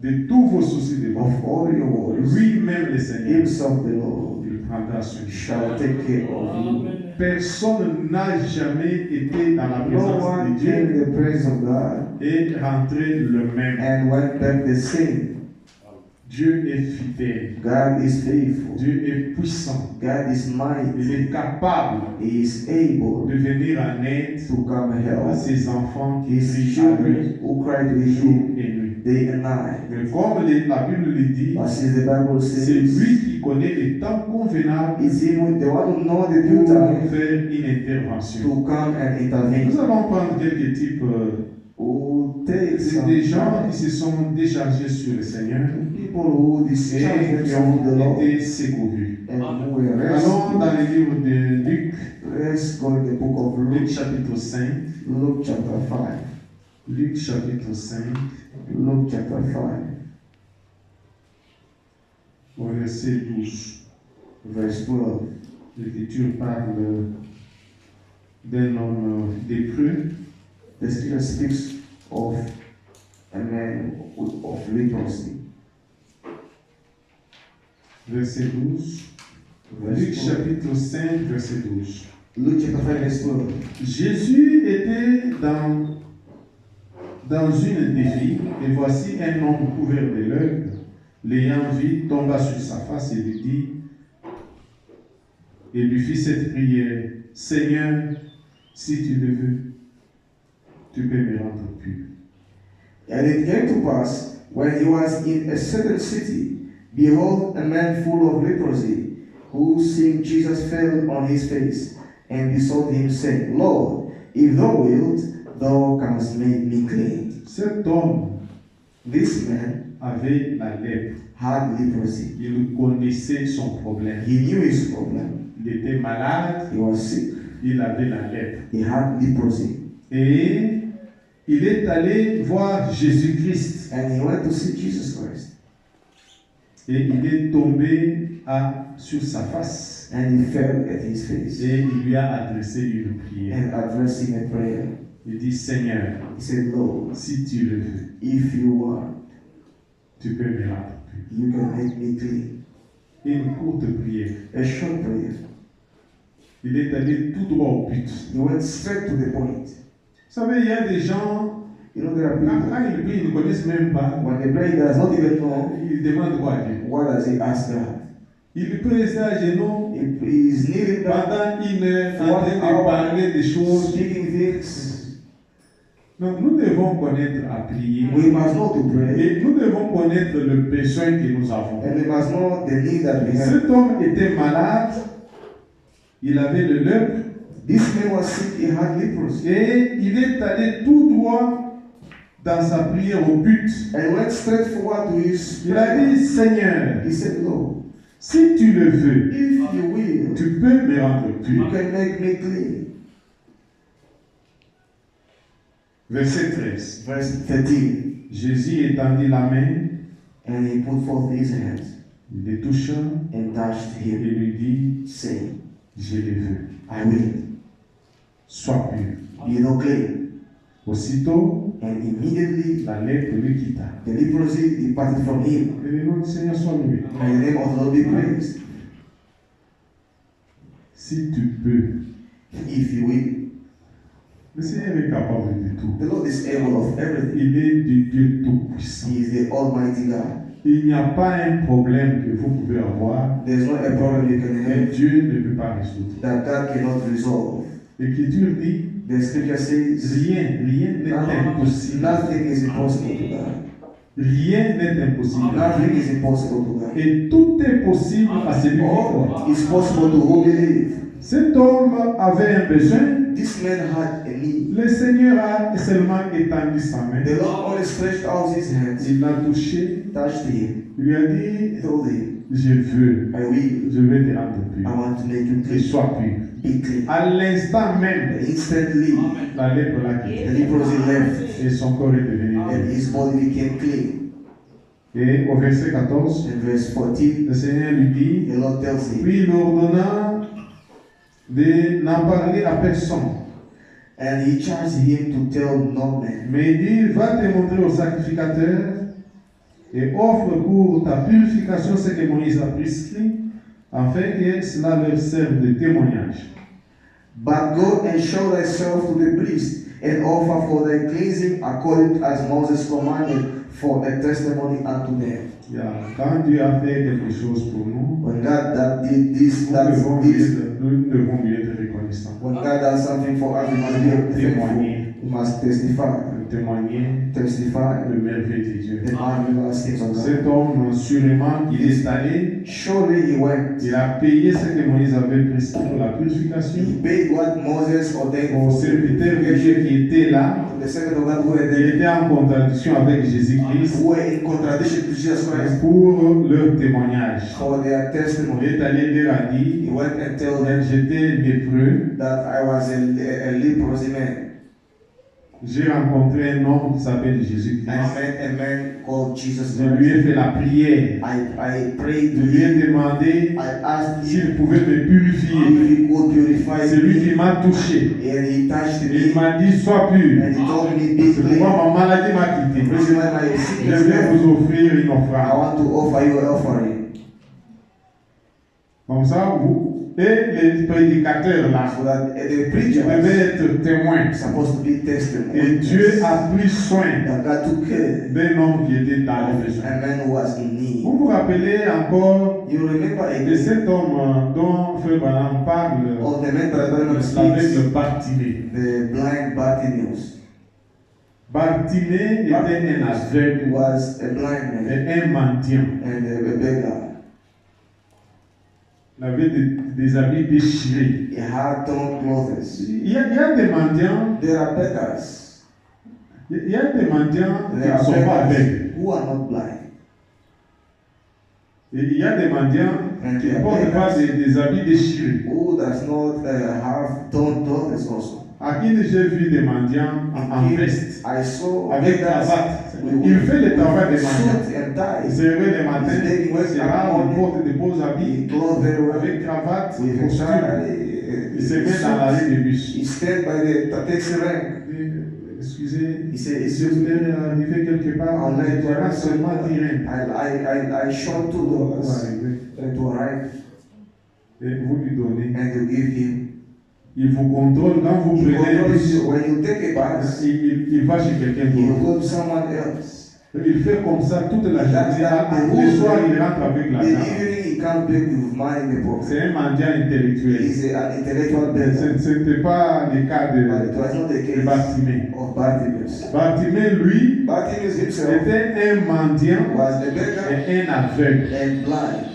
de tous vos soucis de of vous, all your worries, lui-même le Seigneur, Himself the Lord il prendra soin de vous. shall take care of you. Personne n'a jamais été dans la No présence one de came Dieu in the presence of God et rentré le même. and went back the same. Dieu est fidèle. God is faithful. Dieu est puissant. God is Il mighty. est capable He is able de venir en aide to come à help ses enfants qui His crient à lui children who cry to jour Him et nuit. day and night. Mais comme la Bible le dit, As the Bible c'est says, lui qui connaît les temps convenables is Him the one who knows the due pour time faire une intervention. to come and intervene. Nous allons prendre quelques types Who takes c'est some des gens time. qui se sont déchargés sur le Seigneur People who et discharge qui themselves to the ont Lord été secourus. and who were Allons dans rescued. le livre de Luc, Let's go in the book of Luc Luke, chapitre 5. Luke chapter 5. Luc chapitre 5, Luke chapter 5, au verset 12. verse 12. L'Écriture parle d'un homme lépreux The scripture speaks of a man of leprosy. verset 12. Verse Luc 12. chapitre 5, verset 12. Luke chapter 5, verse 12. Jésus était dans une des villes, et voici un homme couvert de lèpre, l'ayant vu, tomba sur sa face et lui dit, et lui fit cette prière, Seigneur, si tu le veux, tu peux me rendre pur. And it came to pass, when he was in a certain city, behold, a man full of leprosy, who seeing Jesus fell on his face, and besought him, saying, Lord, if thou wilt, thou canst make me clean. Cet homme This man avait la lèpre. had leprosy. Il connaissait son problème. He knew his problem. Il était malade, He was sick. il avait la lèpre. He had leprosy. Et il est allé voir Jésus-Christ. And he went to see Jesus Christ. Et il est tombé sur sa face. And he fell at his face Et il lui a adressé une prière. and addressed him a prayer. Il dit, Seigneur, He said, Lord, si tu le veux, if you want, tu peux me rendre pur. you can make me clean. Une courte prière. A short prayer. Il est allé tout droit au but. He went straight to the point. Vous savez, il y a des gens, You know, there are quand people, ils prient, ils ne connaissent même pas. when they pray, he does not even know Ils demandent quoi à Dieu. what does he ask God. Il peut rester à genoux He is kneeling down, pendant une heure en train de parler des choses. speaking things. Donc nous devons connaître à prier. We must know to pray, Et nous devons connaître le besoin que nous avons. and we must know the need that we have. Cet homme était malade, il avait le lèpre, This man was sick, he had leprosy. et il est allé tout droit dans sa prière au but. And went straight forward to his Il a prayer. dit, Seigneur, He said, Lord, si tu le veux, if you will, tu peux me rendre you pur. can make me clean. Verset 13. Verse 13. Jésus étendit la main, And he put forth his hands il le toucha and touched et him, lui dit, saying, je le veux, I will, sois pur. be thou clean. Aussitôt, And immediately la lèpre lui quitta. the leprosy departed from him. Que le nom du Seigneur soit loué. May the name of the Lord be praised. Si tu peux, If you will. le Seigneur est capable de tout. The Lord is able of everything. Il est du Dieu tout-puissant. He is the Almighty God. Il n'y a pas un problème que vous pouvez avoir There's not a problem you can que have Dieu ne peut pas résoudre. that God cannot resolve. L'Écriture dit, The scripture says, rien n'est impossible. nothing is impossible to God. Rien n'est impossible. Nothing is impossible to God. Et tout est possible à celui qui croit. All is possible to who believe. Cet homme avait un besoin. This man had a need. Le Seigneur a seulement étendu sa main. The Lord only stretched out his hands, Il l'a touché. touched him, Il lui a dit, told him, je veux I vais te rendre I pur. want to make you Et clean. sois pur. Be clean. À l'instant même, Instantly, la lèpre l'a quitté. the leprosy left Et son corps est devenu pur. and his body became clean. Et au verset 14, In verse 14, le Seigneur lui dit, the Lord tells him, puis il ordonna de n'en parler à personne. and he charged him to tell no man. Mais il dit, va te montrer au sacrificateur et offre pour ta purification ce que Moïse a prescrit, afin que cela leur serve de témoignage. But go and show thyself to the priest, and offer for thy cleansing according as Moses commanded, for a testimony unto them. Quand Dieu a fait quelque chose pour nous, When God did this, nous devons lui être reconnaissants. when God does something for us, we must be thankful. We must testify, Témoigner le merveille de Dieu. the marvelous things of God. Cet homme, sûrement, il est allé, Surely he went. il a payé ce que Moïse avait prescrit pour la purification. He paid what Moses ordained Au for serviteur de Dieu qui était là, the servant of God who were il there, était en contradiction avec Jésus-Christ who were in contradiction to Jesus Christ pour leur témoignage. for their Il testimony. est allé leur a dit, He went and told them j'étais lépreux, that I was a leprosy man. j'ai rencontré un homme qui s'appelle I Jésus-Christ. met a man called Jesus Je lui Christ. ai fait la prière. I prayed Je to lui ai him. demandé I asked s'il him pouvait me purifier. if he could purify C'est lui qui me, m'a touché. and he touched Il me, m'a dit, sois pur. and he told me, be C'est clean. pourquoi ma maladie m'a quitté. The reason why my Je sickness vais left, vous offrir une I offrande. want to offer you an offering. Comme ça, vous et les prédicateurs là, So that the vous preacher devez être témoins. is supposed to be testimony. Et Dieu a pris soin That God took care d'un homme qui était dans les of besoins. a man who was in need. Vous vous rappelez encore You remember de again cet homme dont Frère Branham parle of the man that Branham avec speaks, le Bartimée. the blind Bartimaeus. Bartimée était un He aveugle was a blind man et un mendiant. and a beggar. Il avait des habits déchirés. He had torn clothes. Il y a des mendiants, There are beggars. il y a des mendiants qui There ne are sont pas beggars aveugles. who are not blind. Et il y a des mendiants And qui there ne are portent pas beggars des habits déchirés. who does not have torn clothes also. À qui j'ai vu des mendiants en veste, I saw avec beggars cravate. with Il fait le travail des mendiants. suit and Il ties. se réveille le matin, c'est rare, il porte des beaux habits, He clothed very well avec cravate, with a costume. Il se met dans la rue de bus. He stand by the taxi rank. Excusez, He said, si vous voulez arriver quelque part, I'll let tu vas seulement dire I shot two pour dollars arriver. to arrive Et vous lui donnez. and to give him. Il vous contrôle quand vous He prenez le controls bus. you. When you take a bus, Il va chez quelqu'un he will d'autre. go to someone else. Il fait comme ça toute la journée. Le soir, il rentre avec The l'argent. evening he comes back with money in the pocket. C'est un mendiant intellectuel. He's an intellectual beggar. Ce n'était pas le cas But it de was not the case Bartimée. of Bartimaeus. Bartimée, lui, Bartimaeus himself était un mendiant was a beggar et un aveugle. and blind.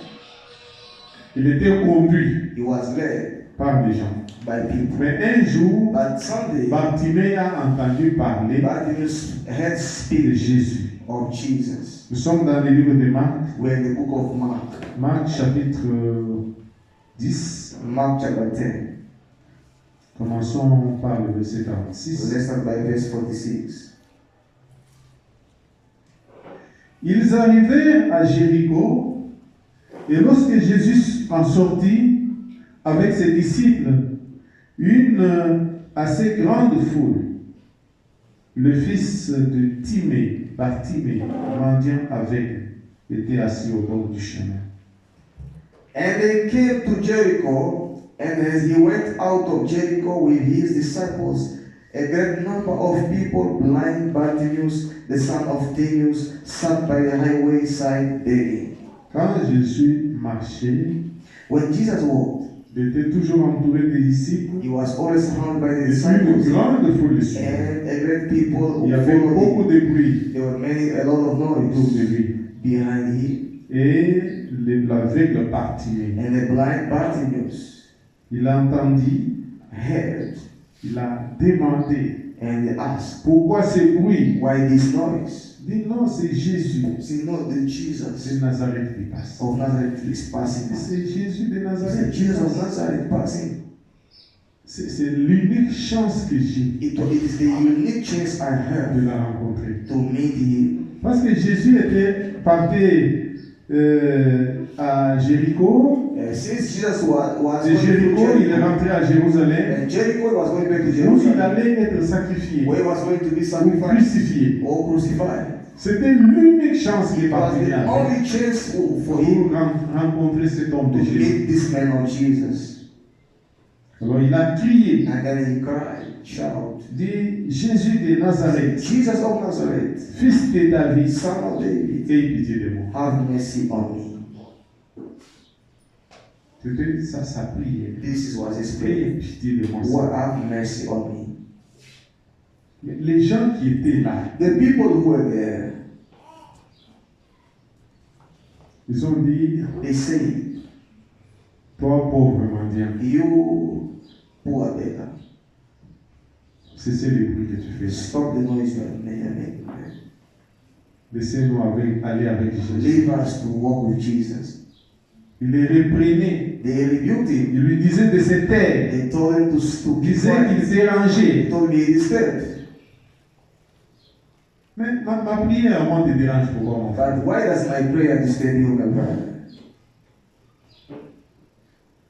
Il était conduit He was led par des gens. by people. Mais un jour, But Sunday, Bartimée a entendu parler Bartimaeus had de speak Jésus. of Jesus. Nous sommes dans le livre de Marc, We're in the book of Mark. Marc chapitre 10. Mark chapter 10. Commençons par le verset So 46. let's start by verse 46. Ils arrivèrent à Jéricho, et lorsque Jésus en sortit avec ses disciples, une assez grande foule, le fils de Timée, Bartimée, mendiant aveugle, était assis au bord du chemin. And they came to Jericho, and as he went out of Jericho with his disciples, a great number of people, blind Bartimaeus, the son of Timaeus, sat by the highway side begging. Quand Jésus marchait, When Jesus walked, il était toujours entouré des disciples, he was always surrounded by the et une disciples grande foule le suivait. and a great people Il y who avait followed beaucoup him. de bruit There were a lot of autour de noise lui. behind him, Et l'aveugle Bartimée, and the blind Bartimaeus, Il a entendu, heard, il a demandé and they asked, pourquoi ce bruit. why this noise? Il dit non, c'est Jésus. See, no, the C'est Jesus Nazareth qui passe. of Nazareth is passing by. C'est Jésus de The Nazareth. Jesus of Nazareth passing. C'est l'unique chance que j'ai It is the unique chance I de have la rencontrer. to meet him. Parce que Jésus était parti à Jéricho. Since Jesus was De going to Jéricho, il est Jericho, rentré à Jérusalem. and Jericho was going back to Où il Jerusalem, allait être sacrifié where he was going to be ou sacrificed crucifié. or crucified. C'était l'unique chance qu'il It was parvenait the à faire only chance for him pour rencontrer cet homme to de Jésus. meet this man of Jesus. Alors il a crié, And then he cried, shout, dit Jésus de Nazareth, Jesus of Nazareth, fils de David, son of David, aie pitié de moi. have mercy on me. C'était ça sa prière. This was his Aie prayer. pitié de moi. Lord, have mercy on me. Mais les gens qui étaient là, The people who were there, ils ont dit, they say, toi pauvre mendiant, you poor beggar, cessez le bruit que tu fais. stop the noise you are making. Laissez-nous aller avec Jésus. Leave us to walk with Jesus. Il les reprenait. They rebuked him. Il lui disait de se taire. They told him to Il be disait qu'il quiet. dérangeait. They told me he disturbed. Mais ma prière, moi, te dérange pourquoi, mon frère? But why does my prayer disturb you, my brother?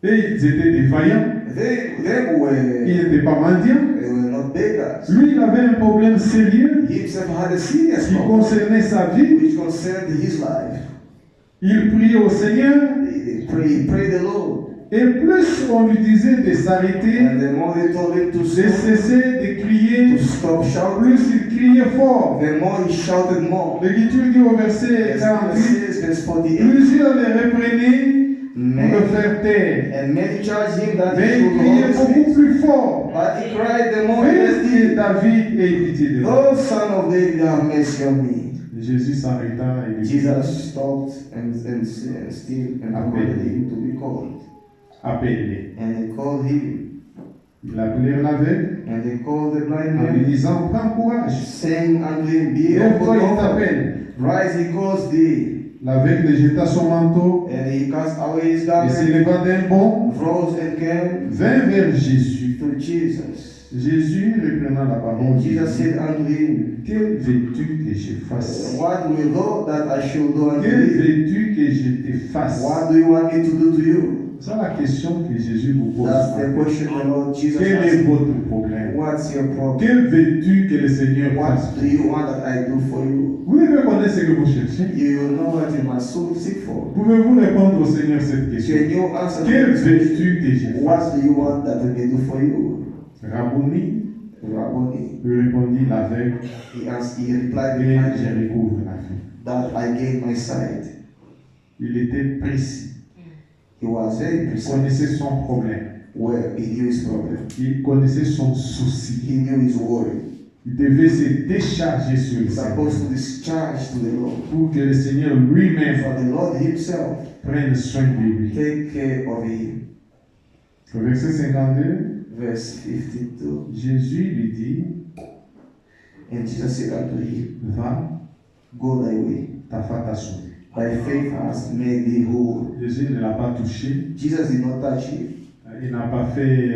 Et ils étaient défaillants. They Ils were n'étaient pas mendiants. not beggars. Lui, il avait un problème sérieux He himself had a serious qui problem concernait sa vie. which concerned his life. Il priait au Seigneur. He prayed the Lord. Et plus on lui disait de s'arrêter, And the more they told him to de stop, cesser de crier, stop shouting, plus il criait fort. the more he shouted more. L'Écriture dit au verset 48, Verse 48. plusieurs le reprenaient pour le Many, faire taire. and many charged him that Mais he il should criait hold his beaucoup peace. plus fort. But he cried the more Fils he de David, aie pitié de moi. Oh, son of David, have mercy on me. Jésus s'arrêta et lui dit, Jesus stopped and still and commanded him to be called. appelle-les. And they called him. Ils appelèrent l'aveugle And they called the blind en lui man, disant, prends courage. saying unto him, Be of Lève-toi, good il comfort. t'appelle. Rise, he calls thee. L'aveugle jeta son manteau And he cast away his et garment, s'éleva d'un bond, rose and came vint vers Jésus. to Jesus. Jésus, reprenant la parole, And dit, Jesus said unto him, que veux-tu que je fasse? What will thou that I should do unto Que thee? veux-tu que je te fasse? What do you want me to do to you? C'est la question que Jésus vous pose. That's the question the Lord Jesus Quel est asked. votre problème? What's your problem? Que veux-tu que le Seigneur fasse? What do you want that I do for you? Vous devez connaître ce que vous cherchez. You know what you must seek for. Pouvez-vous répondre au Seigneur cette question? Can you answer Que this question? veux-tu que je fasse? What do you want that I may do for you? Rabboni, Rabboni. lui répondit l'aveugle, He replied et behind je him, recouvre la vue. that I gained my sight. Il était précis. He was very Il precise connaissait son problème. where he knew his problem. Il connaissait son souci. He knew his worry. Il devait se décharger sur le He's Seigneur supposed to discharge to the Lord. pour que le Seigneur lui-même For the Lord himself prenne soin de lui. take care of him. Au verset 52, Verse 52. Jésus lui dit, And Jesus said unto him, va, Go thy way. ta foi t'a sauvé. Thy faith has made thee whole. Jésus ne l'a pas touché. Jesus did not touch him. Il n'a pas fait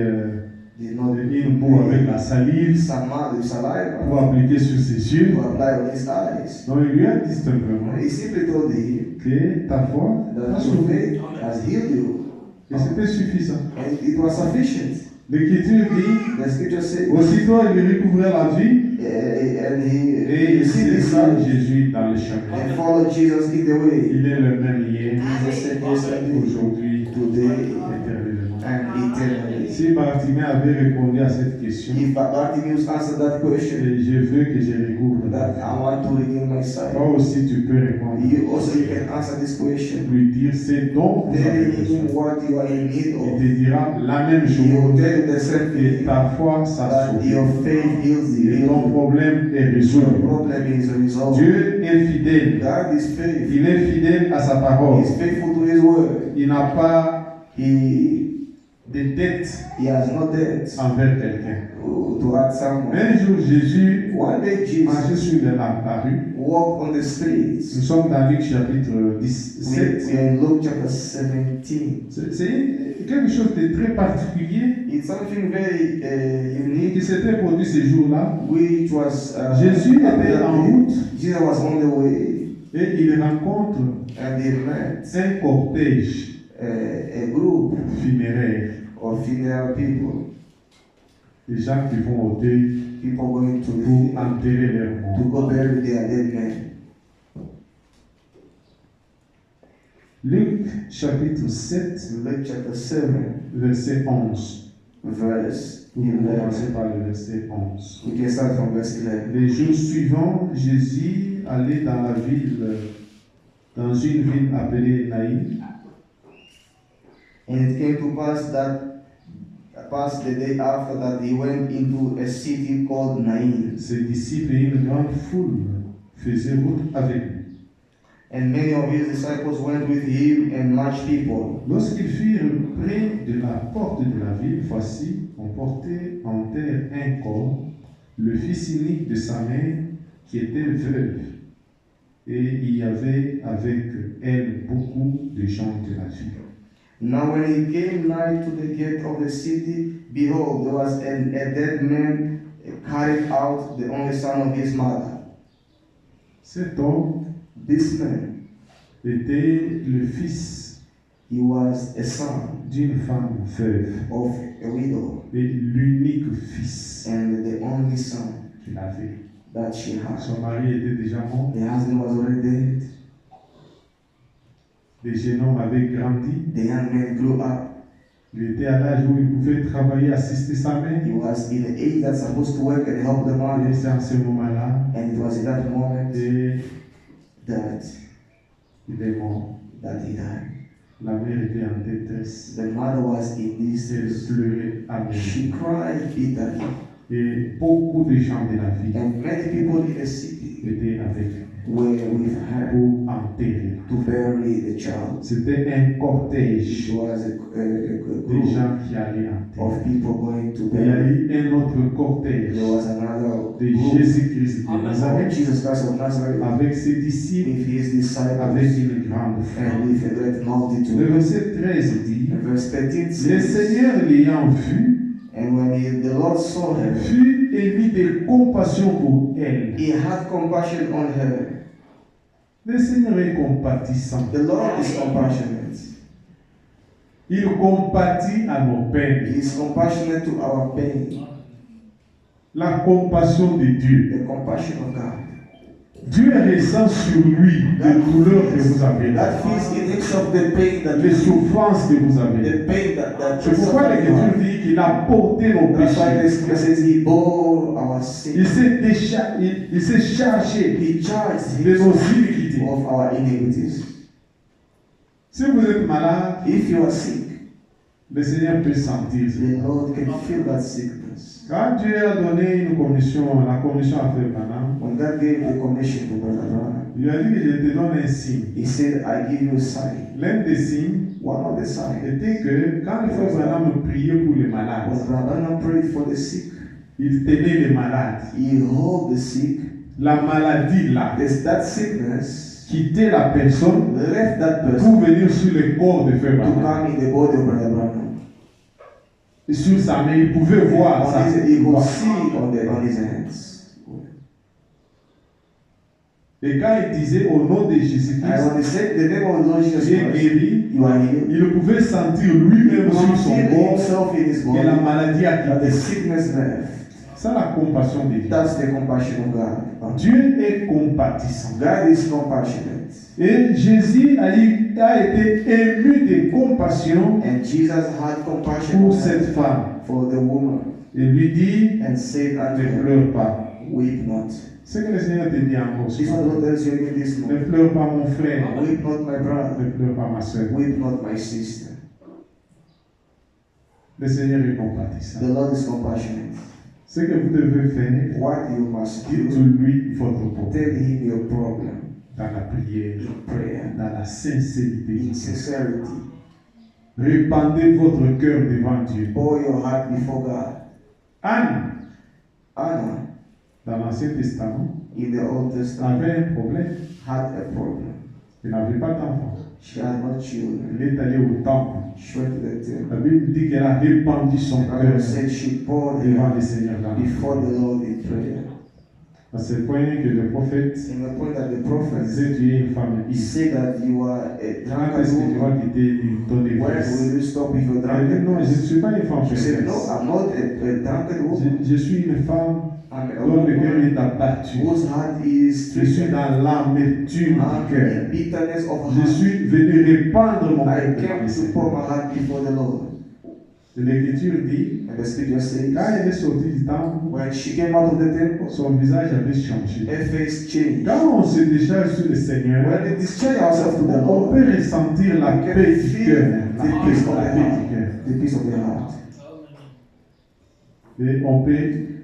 Did not une boue avec la salive some with pour saliva appliquer sur ses yeux. to apply on his eyes. Donc il lui a dit simplement He simply told him que ta foi t'a that your sauvé. faith has healed you. Et c'était suffisant. And it was sufficient. L'Écriture dit, The scripture says, aussitôt il recouvrait la vie and et he il received his suivra sight Jésus dans le chemin. and followed Jesus in the way. Il est le même hier, Jesus said yesterday, aujourd'hui, today, éternellement. and eternally. Si Bartimée avait répondu à cette question, If Bartimaeus answered that question, et je veux que je recouvre la that vie. I want to regain my sight, Toi aussi tu peux répondre. you can answer this question. Lui dire c'est dont vous avez Telling him besoin. what you are in need Il of. te dira la même He will chose. tell you the same Et thing. ta foi ça That sauve. your faith heals Et you. ton problème est Your résolu. problem is resolved. Dieu est fidèle. God is faithful. Il est fidèle à sa parole. He is faithful to His word. Il n'a pas He de dette He has no debt envers quelqu'un. to add someone. Un jour, Jésus One day marchait Jesus sur la rue. walked on the Nous streets. sommes dans Luc chapitre We 17. are in Luke chapter 17. C'est quelque chose de très particulier It's something very qui unique, s'était produit ce jour-là. which was Jésus était en route Jesus was on the way et il rencontre and he met un cortège a group funéraire. of funeral people, Des gens qui vont au deuil people going to pour enterrer leurs to morts. go bury their dead men. Luc chapitre 7, Luke chapter 7, verset 11. verse Vous commencez 11. par le verset 11. We can start from verse 11. Les jours suivants, Jésus allait dans une ville appelée Naïm. And it came to pass the day after that he went into a city called Nain, Ses disciples et une grande foule faisaient route avec lui. and many of his disciples went with him, and much people. Lorsqu'ils furent près de la porte de la ville, voici, on portait en terre un corps, le fils unique de sa mère, qui était veuve. Et il y avait avec elle beaucoup de gens de la ville. Now when he came nigh to the gate of the city, behold, there was a dead man carried out, the only son of his mother. Cet homme This man, était le fils he was a son d'une femme veuve of a widow, et l'unique fils and the only son qu'il avait. that she had. Son mari était déjà mort, The husband was already dead. le jeune homme avait grandi, The young man grew up. il était à l'âge où il pouvait travailler, assister sa mère. He was in the age that's supposed to work and help the Et mother. c'est en ce moment-là And it was at that moment et that il est mort. he died. La mère était en détresse. The mother was in Elle distress. pleurait amèrement. She cried bitterly. Et beaucoup de gens de la ville And many people in the city étaient avec elle were with her pour enterrer. to bury the child. C'était un It cortège was a des group gens qui allaient enterrer. of people going to Il y a bury. eu un autre cortège There was another de group Jésus-Christ de of Nazareth Jesus Christ of Nazareth avec ses disciples, with his disciples avec une grande foule. and with a great Le multitude. verset 13 dit, And verse 13 le says, Seigneur l'ayant vu, and when the Lord saw her, fut ému de compassion pour elle. he had compassion on her. Le Seigneur est compatissant. The Lord is compassionate. Il compatit à nos peines. He is compassionate to our pain. La compassion de Dieu. The compassion of God. Dieu ressent sur lui les douleurs que vous avez, That feels in himself the pain that les souffrances que vous avez. the pain that C'est pourquoi l'Écriture dit qu'il a porté nos That's why the péchés. scripture says he bore our sin. Il s'est chargé He charged de nos himself iniquités. of our iniquities. Si vous êtes malade, If you are sick, le Seigneur peut sentir ça. the Lord can feel that sickness. Quand Dieu a donné une commission, la commission à faire Branham, When God gave the commission to Brother Abraham, il lui a dit que je te donne un signe. he said, I give you a sign. L'un des signes One of the signs était que quand le frère Branham priait pour les malades, was Brother Abraham prayed for the sick. il tenait les malades. He held the sick. La maladie là That sickness quittait la personne left that person pour venir sur le corps de frère to Branham. come in the body of Brother Abraham. Et sur sa main, il pouvait voir ça. He could see on his hands. Et quand il disait au nom de And Jésus-Christ, when he said the name of the Lord Jesus tu es Christ, guéri, you are healed. il pouvait sentir lui-même He sur could son feel corps himself in his que body la maladie a that the quitté. sickness left. C'est la compassion de Dieu. That's the compassion of God. Dieu est compatissant. God is compassionate. Et Jésus a été ému de compassion And Jesus had compassion pour on cette her, femme. for the woman Et lui dit, and said unto ne her, pleure pas. weep not. C'est que le Seigneur te dit encore. This is what the Lord tells you in this Ne moment. pleure pas mon frère. Weep not my brother. Ne pleure pas ma soeur. Weep not my sister. Le Seigneur est compatissant. The Lord is compassionate. Ce que vous devez faire, What you must do, dites-lui votre problème tell him your problem dans la prière, in prayer, dans la sincérité. in sincerity. Répandez votre cœur devant Dieu. Pour your heart before God. Anne, Anna, dans l'Ancien Testament, in the Old Testament, avait un problème. had a problem. Elle n'avait pas d'enfant. She had no children. Elle est allée au temple. She went to the temple. La Bible dit qu'elle a répandu son The cœur Bible said she poured devant her le Seigneur. before the Lord in prayer. À ce point que le prophète In the point that the prophet disait tu es une femme he ivre. said that you are a Quand drunkard est-ce que tu woman. vas quitter ton When église? will you stop with your Elle dit non, je ne drunkenness? suis pas une femme She said, perverse. no, I'm not a drunkard woman. Je suis une femme I'm a dont le cœur woman est abattu. whose heart is Je suis stricken dans l'amertume du and cœur. in bitterness of Je heart. suis venu répandre mon I cœur devant came le to pour Seigneur. my heart before the Lord. L'Écriture dit, And the scripture says, quand elle est sortie du temple, when she came out of the temple, son visage avait changé. her face changed. Quand on se décharge sur le Seigneur, When we discharge ourselves to the on Lord, peut ressentir la we can paix du feel cœur. the peace of La the paix heart. du cœur. The peace of the heart. Et on peut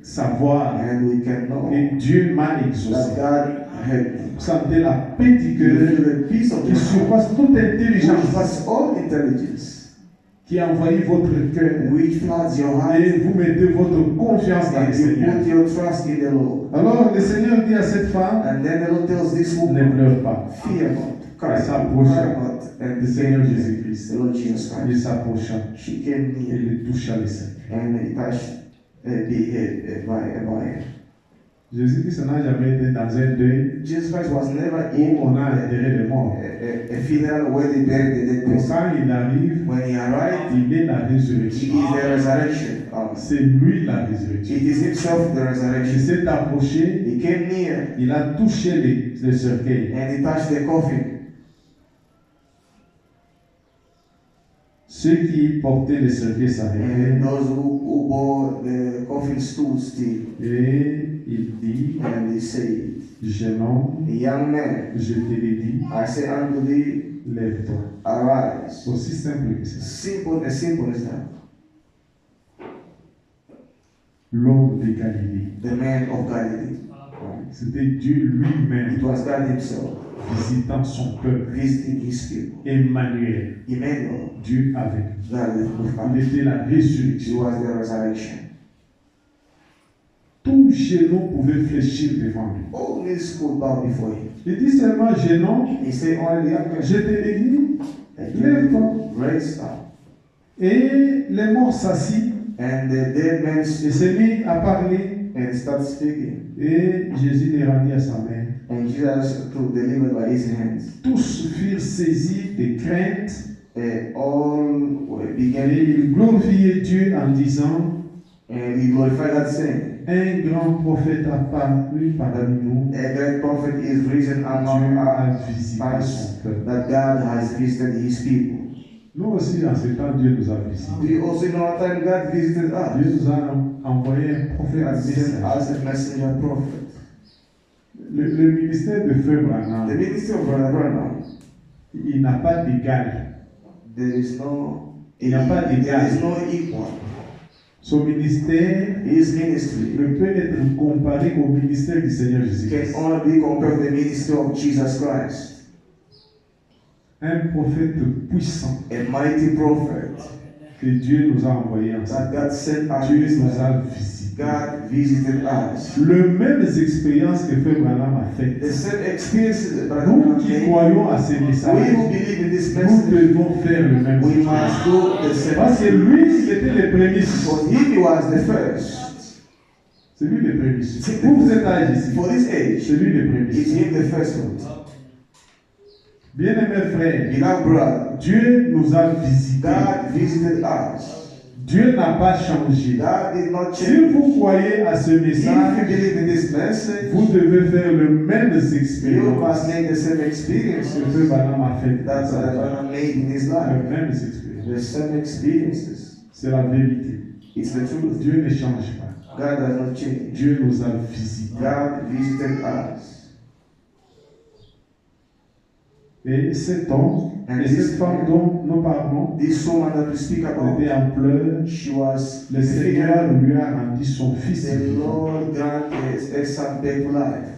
savoir And we can know que Dieu m'a that exaucé. God helped me. Vous sentez la paix du You cœur feel the peace of qui the heart, surpasse toute which intelligence, passes all intelligence, qui envahit votre cœur. which floods your heart, Et vous mettez votre confiance dans le and you Seigneur. put your trust in the Lord. Alors le Seigneur dit à cette femme, And then the Lord tells this ne woman, pleure pas. fear not, cry Elle s'approcha not. And du the Seigneur Savior, Jésus-Christ. the Lord Jesus Il Christ, s'approcha she came et near le toucha les seins. and he touched the head by her. Jésus-Christ n'a jamais été dans un deuil Jesus Christ was never où in on a enterré les morts. a funeral where they buried the dead Donc person. quand il arrive, When he arrived, il est la he résurrection. is the resurrection. C'est lui la résurrection. It is himself the Il resurrection. s'est approché, He came near il a touché le cercueil. and he touched the coffin. Ceux qui portaient le cercueil s'arrêtaient And those who bore the coffin stood still. et il dit, And he said, jeune homme, young man, je te l'ai dit, I say unto thee, lève-toi. arise. Aussi simple que ça. Simple as that. L'homme de Galilée. The man of Galilee. C'était Dieu lui-même It was God himself visitant son peuple. visiting his people. Emmanuel, Emmanuel, Dieu avec nous. God with Il us. était la He résurrection. was the resurrection. Tout genou pouvait fléchir devant lui. All knees could bow before him. Il dit seulement, genou, He said, only young man, je te l'ai dit. lève-toi, raise up. Et les morts s'assit And the dead man et se mit à parler. and started speaking. Et Jésus les rendit à sa main. And Jesus to delivered by his hands. Tous furent saisis de crainte All were et began ils glorifiaient Dieu en disant, and he glorified God, saying, un grand prophète a paru parmi nous. a great prophet is risen among Dieu a us, visité son peuple. that God has visited his people. Nous aussi, en ce temps, Dieu nous a visités. We also know our time God visited us. Dieu nous a envoyé un prophète, un God sent message. us a messenger prophet. Le ministère de Feu The Branham, ministry of Brother Branham, il n'a pas d'égal. there is no equal. Son ministère His ministry ne peut être comparé au ministère du Seigneur Jésus-Christ. can only be compared to the ministry of Jesus Christ. Un prophète puissant A mighty prophet que Dieu nous a envoyé ensemble. that God sent us. Dieu nous a visités. God visited us. Les mêmes expériences que Frère Branham a The faites. same experiences that Brother Nous Branham qui made, croyons à ces we messages, who believe in this nous message, devons faire le même. we must do the same. Parce que lui, il était le premier. Because he was the first. C'est lui le premier. Vous êtes âge ici. For this age, C'est lui le premier. it's him the first one. Bien-aimés frères, Beloved brother, Dieu nous a visités. God visited us. Dieu n'a pas changé. God did not Si change. vous croyez à ce If you message, believe in this message, vous devez faire le même you expérience must make the same experiences que Frère Branham a fait. that Brother made in his life. Les mêmes expériences. The same experiences. C'est la vérité. It's the truth. Dieu ne change pas. God does not change. Dieu nous a visités. God visited us. Et cet homme et cette femme dont nous parlons This woman that we speak about, était en pleurs. she was Le Seigneur lui a rendu son fils. the Lord granted a son back to life.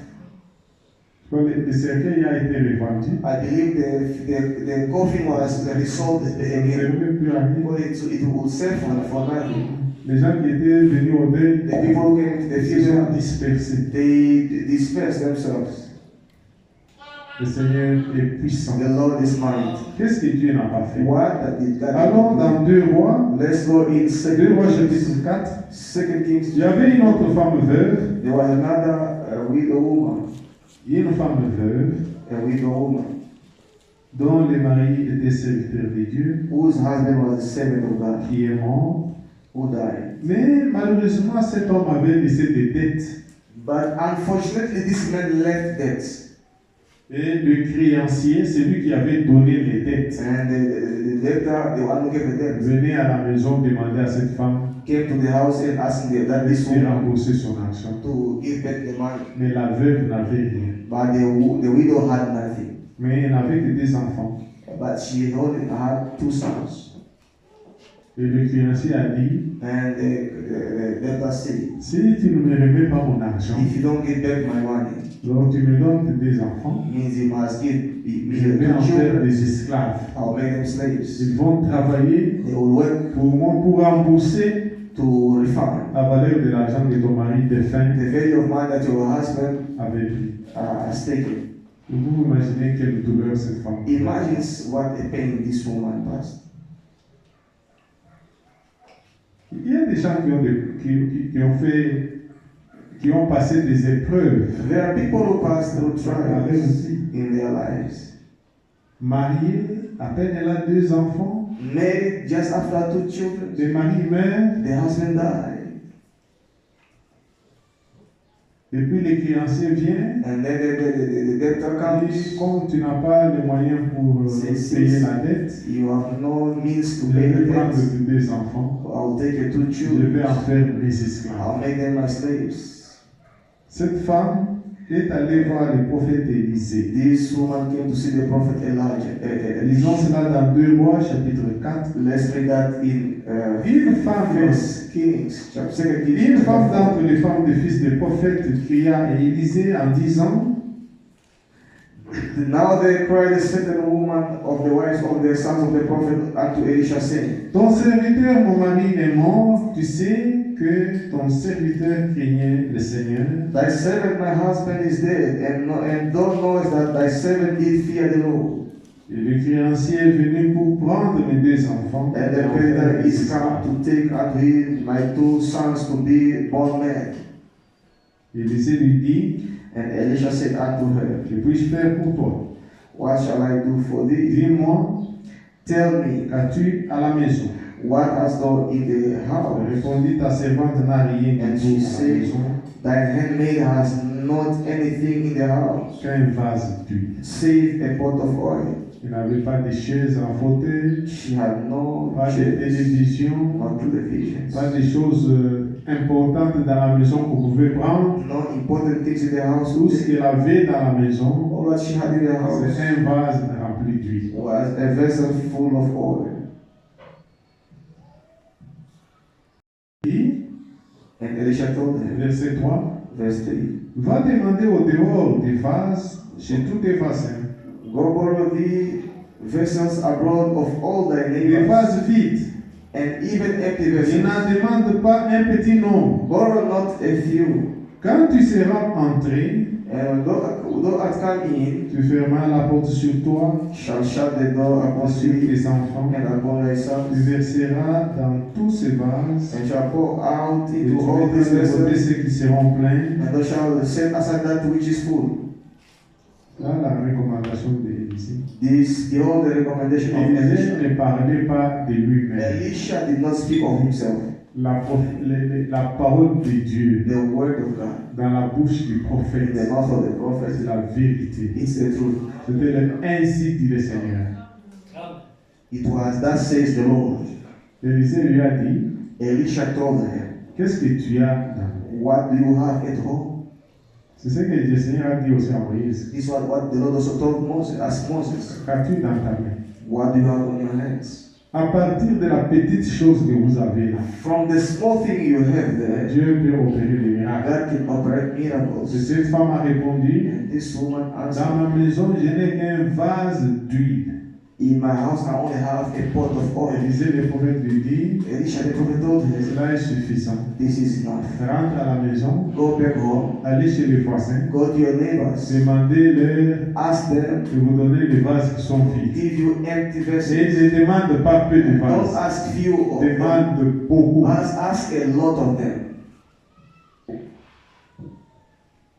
Quand le cercueil a été revendu, I believe the coffin was resold ça ne again. servait plus à rien. Well, it would sell for nothing. Les gens qui étaient venus au deuil The people who came to the se sont funeral, dispersés. they dispersed themselves. Le Seigneur est puissant. The Lord is mighty. Qu'est-ce que Dieu n'a pas fait? What did God Allons do? dans 2 Rois, Let's go in 2 Rois 2 Kings. chapitre 4. 2 Kings. Il y avait une autre femme veuve, There was another widow woman. une femme veuve A widow woman dont le mari était serviteur de Dieu, whose husband was a servant of God qui est mort. who died. Mais malheureusement, cet homme avait laissé des dettes. But unfortunately, this man left debts. Et le créancier, celui qui avait donné les dettes, And the debtor, the one who gave the debt, venait à la maison demander à cette femme came to the house and asked this de woman rembourser son argent. to give back the money. Mais la veuve n'avait rien. But the widow had nothing. Mais elle n'avait que des enfants. But she only had 2 sons. Et le créancier a dit, And the debtor said, si tu ne me remets pas mon argent, if you don't give back my money, donc tu me donnes des enfants, means you must give je me vais en 2 faire children. des esclaves. I'll make them slaves. Ils vont travailler They will work pour moi pour rembourser to refund la valeur de l'argent que ton mari défunt the value of money that your husband avait pris. has taken. Vous imaginez quelle douleur cette femme. Imagine what a pain this woman passed. Il y a des gens qui ont passé des épreuves, There are people who pass through avec trials aussi. in their lives. Mariée, à peine elle a 2 enfants, Married just after 2 children, le mari meurt, the husband died. et puis le créancier vient, And then the debtor et dit, comes. comme tu n'as pas les moyens pour payer la dette, You have no means to je pay vais the prendre debt. tes 2 enfants, I'll take your 2 je vais children. en faire des esclaves. I'll make them my slaves. Cette femme est allée voir le prophète Élisée. This woman came to see the prophet Elijah. Lisons cela dans 2 Rois, chapitre 4. Let's read that in Une femme, First Kings, chapter 2 Kings. une femme d'entre les femmes des fils des prophètes cria à Élisée en disant, Now they cried a certain woman of the wives of the sons of the prophet unto Elisha, saying, ton serviteur, mon mari, est mort. Tu sais que ton serviteur craignait le Seigneur. Thy servant, my husband, is dead, and thou knowest that thy servant did fear the Lord. Et le créancier est venu pour prendre mes 2 enfants. And the creditor is come to take unto him my 2 sons to be bondmen. Élisée lui dit, And Elisha said unto her, que puis-je faire pour toi? What shall I do for thee? Dis-moi, Tell me, qu'as-tu à la maison? what hast thou in the house? Répondit, ta servante n'a rien And du she tout à la said, maison Thy handmaid has not anything in the house, qu'un vase d'huile. save a pot of oil. Il n'avait pas de chaises en fauteuil, She had no pas de chairs, télévision, no televisions, pas de choses importantes dans la maison qu'on pouvait prendre. no important things in the house. Tout ce qu'elle avait dans la maison, All what she had in the house c'est un vase rempli d'huile. was a vessel full of oil. Et, And Elisha told her, verset 3, verse 3, va demander au dehors des vases chez tous tes voisins, Go borrow thee vessels abroad of all thy des neighbors, vases vides. and even empty Il vessels. n'en demande pas un petit nombre. Borrow not a few. Quand tu seras entré, And thou art come in, tu fermeras la porte sur toi, shall shut the door upon sur thee, tes enfants. and upon thy Tu sons, verseras dans tous ces vases, and shall pour out et tu into all mettras these de côté vessels, ceux qui seront pleins. and thou shalt set aside that which is full. Là, la recommandation d'Élisée. This the only recommendation of Élisée Elisha. ne parlait pas de lui-même. Elisha did not speak of himself. La parole de Dieu The word of God, dans la bouche du in prophète, the mouth of the c'est prophet, la vérité. it's the truth. C'était ainsi dit le Seigneur. It was that says the Lord. Élisée lui a dit, Elisha told her, qu'est-ce que tu as dans? what do you have at home? C'est ce que le Seigneur a dit aussi à Moïse. This was what the Lord also told Moses, asked Moses, Qu'as-tu dans ta main? what do you have on your hands? À partir de la petite chose que vous avez là, From the small thing you have there, Dieu peut opérer des miracles. God can operate Et miracles. cette femme a répondu, And this woman dans answered, ma maison, je n'ai qu'un vase d'huile. in my house I only have a pot of Elle oil. disait, le prophète lui dit, Elisha the prophet told her, cela est suffisant. this is enough. Rentre à la maison, Go back home, allez chez les voisins, go to your neighbors, demandez-leur ask them de vous donner des vases qui sont to vides. give you empty Et vessels. ne demande pas peu de Don't vases, ask few of them. demande beaucoup. Ask a lot of them.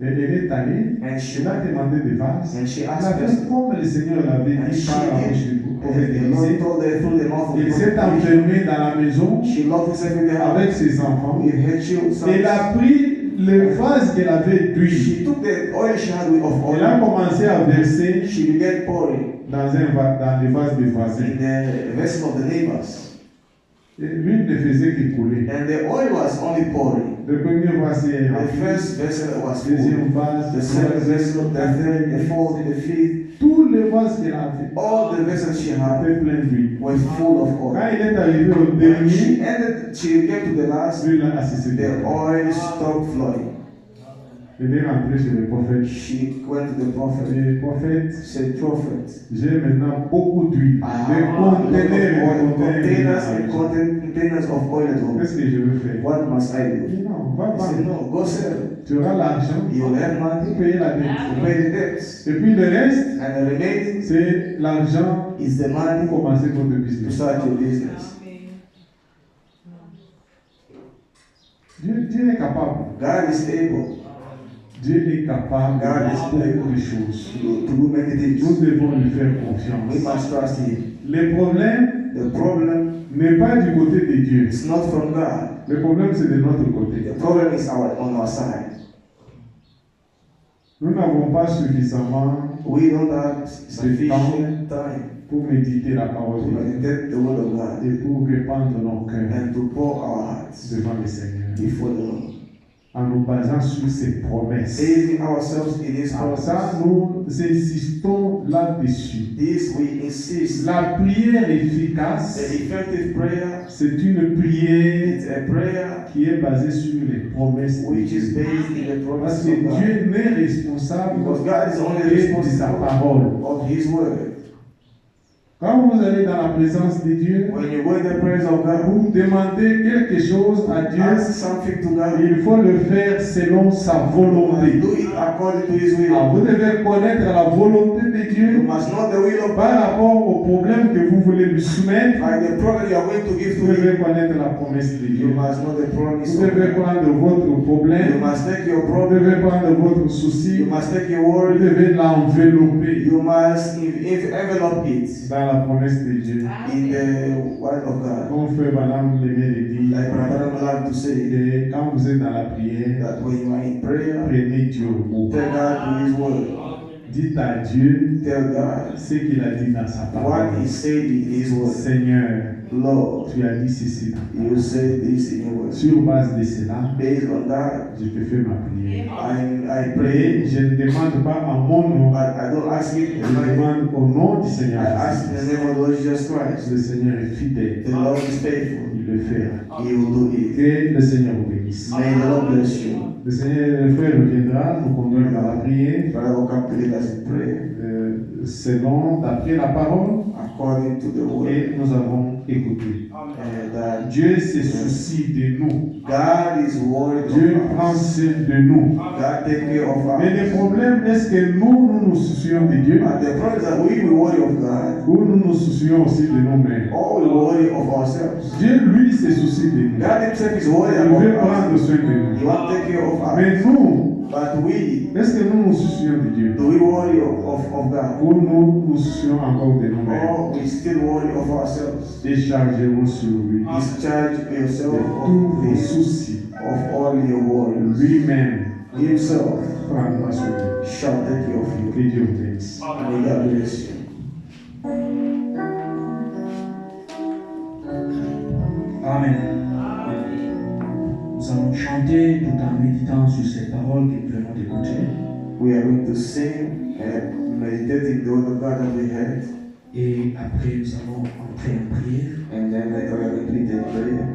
Et elle est allée, And she elle a went demandé des vases. and she Elle a asked fait vessels. comme le Seigneur l'avait And dit she par la bouche did. du And prophète the Lord Élisée. told her through the mouth of Elle the s'est prophet. enfermée dans la maison She locked herself in the house avec ses enfants. with her children. Elle a pris le vase qu'elle avait d'huile. She took the oil she had of Elle a oil. commencé à verser She began pouring dans les vases des voisins. in the vessel of the neighbors. Et l'huile ne faisait que couler. And the oil was only pouring. Le premier vase est The rempli. first vessel was Le full. deuxième vase, The second vessel, the third, the fourth, the fifth. tous les vases qu'elle avait All the vessels she had étaient pleins d'huile. were full of Quand oil. il est arrivé au When dernier, she came to the last, l'huile a cessé de the couler. oil stopped flowing. Elle est rentrée chez le prophète. She went to the prophet. Le prophète, Said, prophet, j'ai maintenant beaucoup d'huile. I Des have a lot of conteneurs et oil, conteneurs. containers of oil at home. Qu'est-ce que je veux faire? What must I Il do? dit non, va He said, vendre. no, go sell. Tu auras l'argent You'll have pour money payer la dette. to pay the debts. Et puis le reste, And the remaining c'est l'argent is the money pour commencer votre to business. start your business. Dieu est capable. God is able Dieu est capable God is de beaucoup de choses. to do many things. Nous devons lui faire We confiance. must trust Him. Le problème The problem n'est pas du côté de Dieu. is not from God. Le problème, c'est de notre côté. The problem is on our side. Nous n'avons pas suffisamment We don't have sufficient time pour méditer la parole to de Dieu meditate the word of God et pour répandre nos cœurs and to pour our hearts devant le Seigneur before the Lord. en nous basant sur ses promesses. Basing ourselves in His Alors ça, promises. nous insistons là-dessus. This we insist. La prière The efficace, effective prayer, c'est une prière it's a prayer qui est basée sur les promesses de which is Dieu. based in the Parce promises que of God. Dieu n'est responsable Because God is only que de sa responsible parole. of His word. Quand vous allez dans la présence de Dieu, When you go in the presence of God, vous demandez quelque chose à Dieu, ask something to God. il faut le faire selon sa volonté. Do it according to His Alors, will. vous devez connaître la volonté de You Dieu must know the will of par God. rapport au problème que vous voulez lui soumettre. By the problem you are going to give Vous to Him, devez connaître la promesse de you Dieu. must know the promise Vous of devez God. prendre votre You problème, must take your vous problem. devez prendre votre You souci, must take your vous worry. devez l'envelopper You must envelope it dans la promesse de Dieu. in the word of God. Comme Frère Madame Lévy le dit, Like Brother love to say et quand vous êtes dans la prière, that when you are in prayer, prenez Dieu au mot. tell God to His word. Dites à Dieu Tell God ce qu'il a dit dans sa what parole. He said in His word. Seigneur, Lord, tu as dit ceci dans ta you parole. say this in your word. Sur base de cela, Based on that, je te fais ma prière. I Et pray, je ne demande pas en mon nom, but I don't ask it. je demande au nom du I Seigneur ask in the Jésus-Christ. name of the Lord Jesus Christ. Le Seigneur est fidèle, The Lord is faithful. il le fera. He will do it. Que le Seigneur vous bénisse. May the Lord bless you. Le Seigneur, le frère reviendra nous conduire dans la prière, Father, will come to lead us in prayer selon, d'après la parole, according to the word. et nous avons écouté. And Dieu se soucie de nous. God is worried Dieu of prend us. soin de nous. God take care of Mais le us. problème, est-ce que nous nous soucions de Dieu But the problem is that we worry of God, ou nous nous soucions aussi de nous-mêmes? or we worry of ourselves. Dieu, lui, se soucie de nous. God Himself is worried Il veut about prendre us. soin de nous. He wants to take care of us. Mais nous, But we, est-ce que nous nous soucions de Dieu do we worry of God? ou nous nous soucions encore de nous-mêmes? Or we still worry of ourselves? Déchargez-vous sur lui Discharge yourself de of tous vos this, soucis. of all your worries. Lui-même Himself prendra soin de vous. shall take care of you. Que Dieu vous bénisse. May God bless you. Amen. Nous allons chanter tout en méditant sur ces paroles que nous venons d'écouter. We are going to sing and meditating the word of God that we heard. Et après, nous allons entrer en prière. And then later we are going to lead the prayer.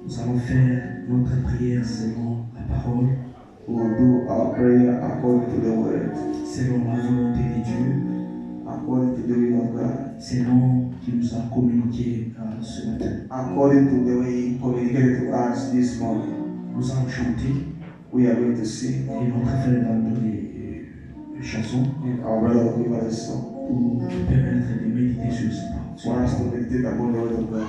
Nous allons faire notre prière selon la parole, We will do our prayer according to the word, selon la volonté de Dieu, according to the will of God, selon qu'il nous a communiqué ce matin. according to the way He communicated to us this morning. Nous allons chanter We are going to sing, et notre frère va nous donner une chanson and our brother will give us a song pour nous permettre de méditer sur ce parole. for us to meditate upon the word of God.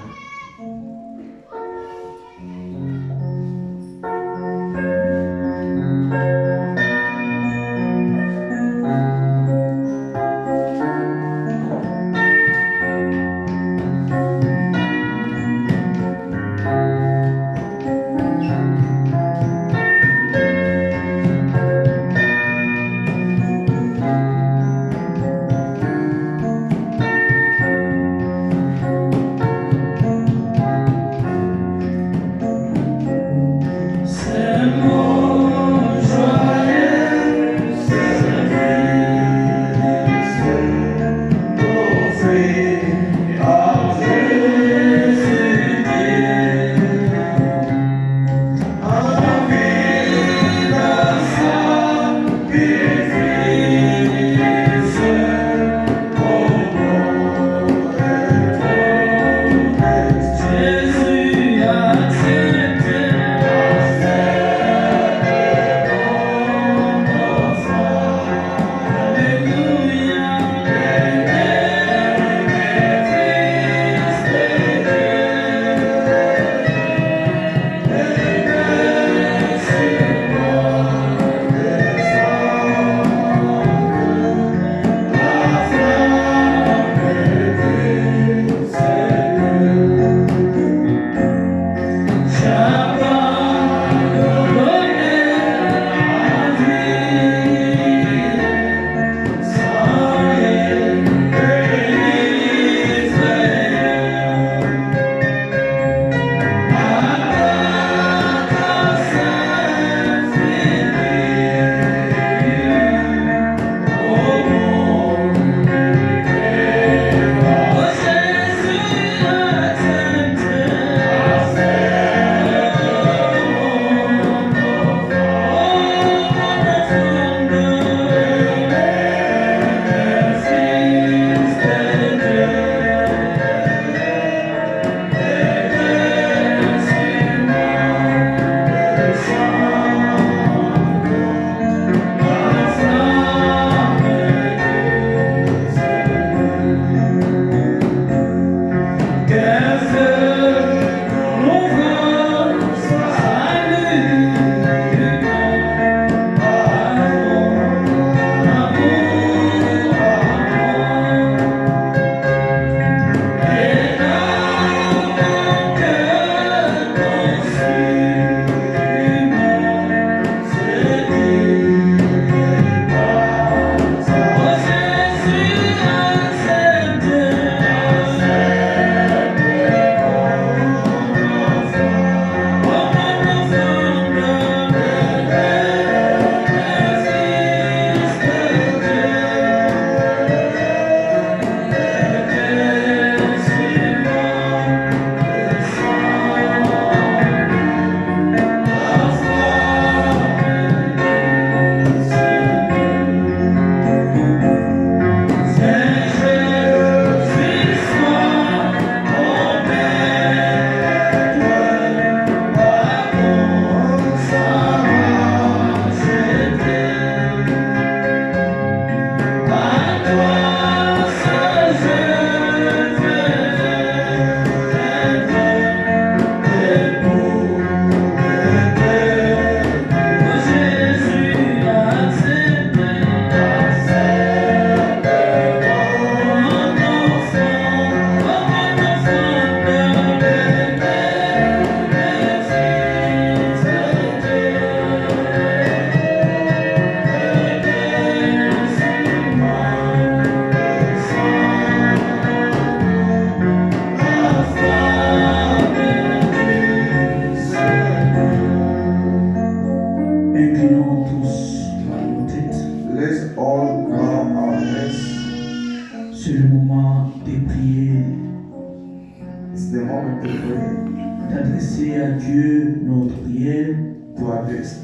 moment to pray, d'adresser à Dieu notre prière to address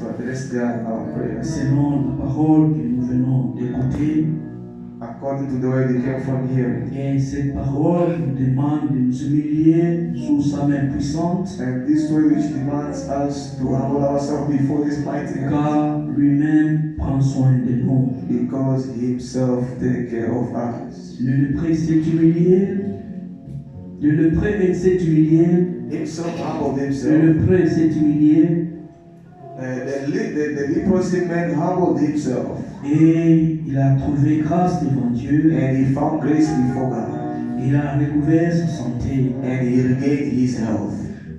God our prayers selon la parole que nous venons d'écouter. according to the way they came from hearing. Et cette parole nous demande de nous humilier sous sa main puissante, And this way which demands us to humble ourselves before His mighty hand, car lui-même prend soin de nous. because He Himself take care of us. Le lépreux s'est humilié. Le lépreux s'est humilié. Himself humbled Le Himself. lépreux s'est humilié. The leprosy man humbled himself, Et il a trouvé grâce devant Dieu. and he found grace before God, Il a recouvert sa santé. and he regained his health.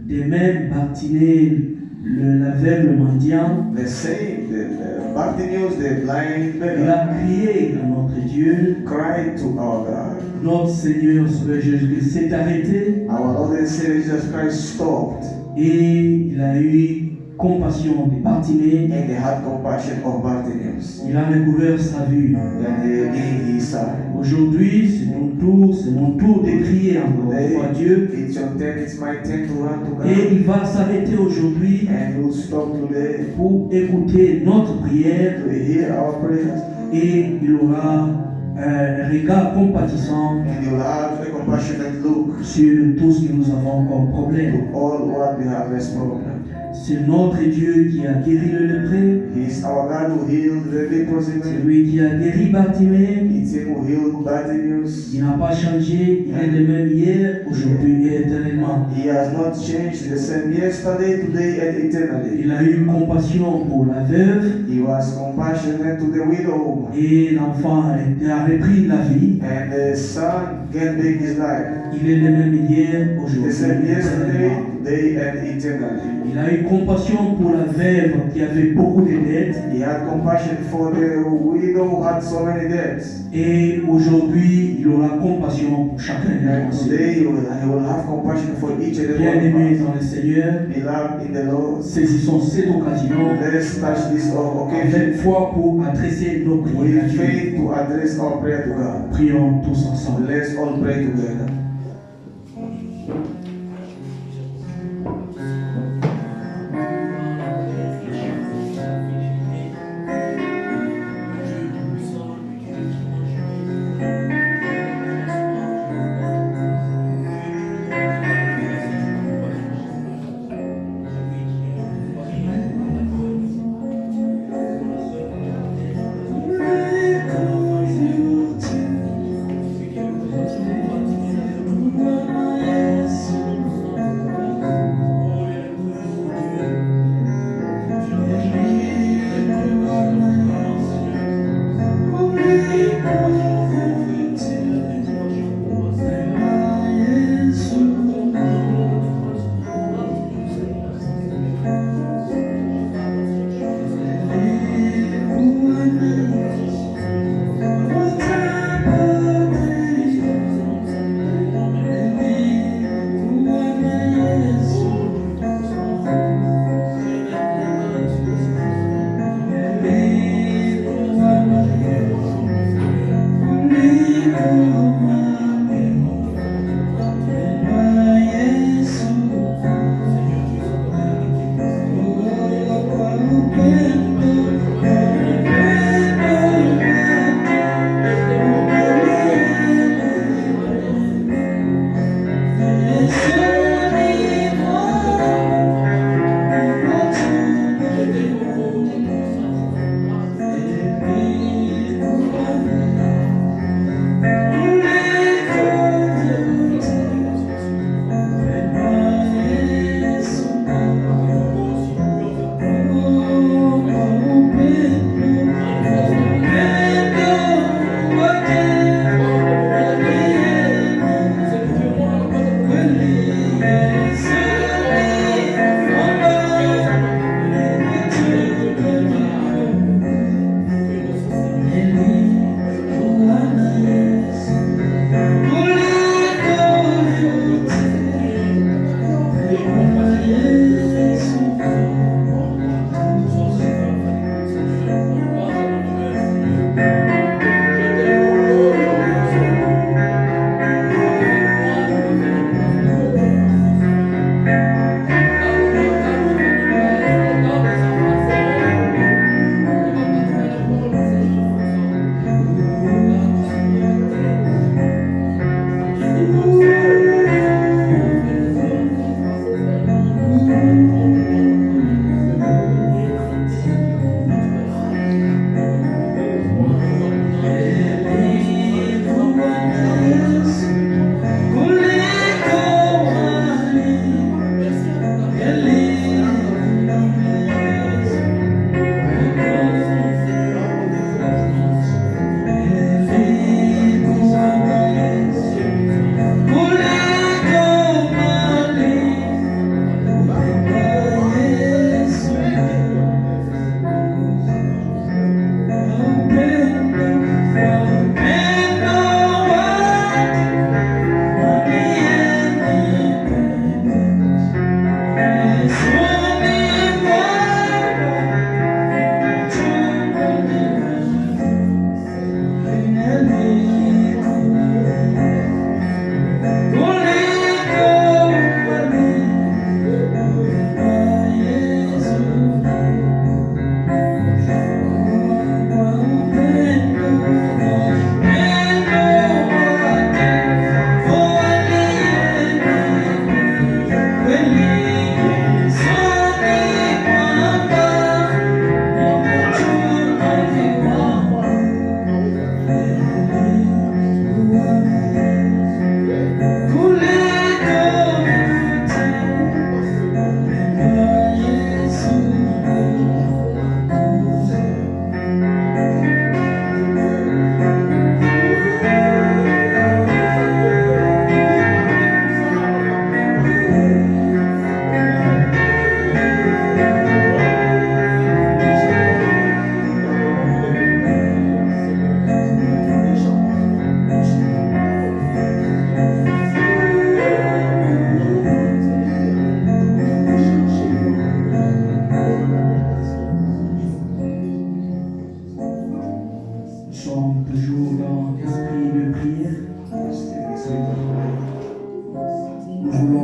De même, Bartimée, l'aveugle mendiant, The same, the Bartimaeus, the blind il beggar, a crié à notre Dieu. cried to our God. Notre Seigneur Sauveur Jésus-Christ s'est arrêté Our Lord and Savior Jesus Christ stopped, et il a eu compassion de Bartimée. and he had compassion of Bartimaeus, Il a recouvert sa vue. and he regained his sight. Aujourd'hui, c'est mon tour de crier encore une fois à Dieu. It's your turn, it's my turn to run to Et God, il va s'arrêter aujourd'hui and he will stop today pour écouter notre prière to hear our prayers, et il aura un regard compatissant and he will have a compassionate look sur tout ce que nous avons comme problème. to all what we have as problem. C'est notre Dieu qui a guéri le lépreux, He is our God who healed the leprosy c'est man. lui qui a guéri Bartimée. It's Him who healed Bartimaeus. Il n'a pas changé, il est le même hier, aujourd'hui et éternellement. He has not changed, the same yesterday, today, and eternally. Il a eu compassion pour la veuve He was compassionate to the widow, et l'enfant a repris la vie. and the son gained back his life. Il est le même hier, The aujourd'hui same et yesterday, éternellement. today, and eternally. Il a eu compassion pour la veuve qui avait beaucoup de dettes. He had compassion for the widow who had so many debts. Et aujourd'hui, il aura compassion pour chacun And d'entre today he will have compassion for each and every one Bien-aimés of dans le Seigneur, us. Beloved in the Lord, saisissons cette occasion let us touch this occasion avec foi pour adresser nos prières à with Dieu. faith to address our prayer to God. Prions tous ensemble. Let's all pray together.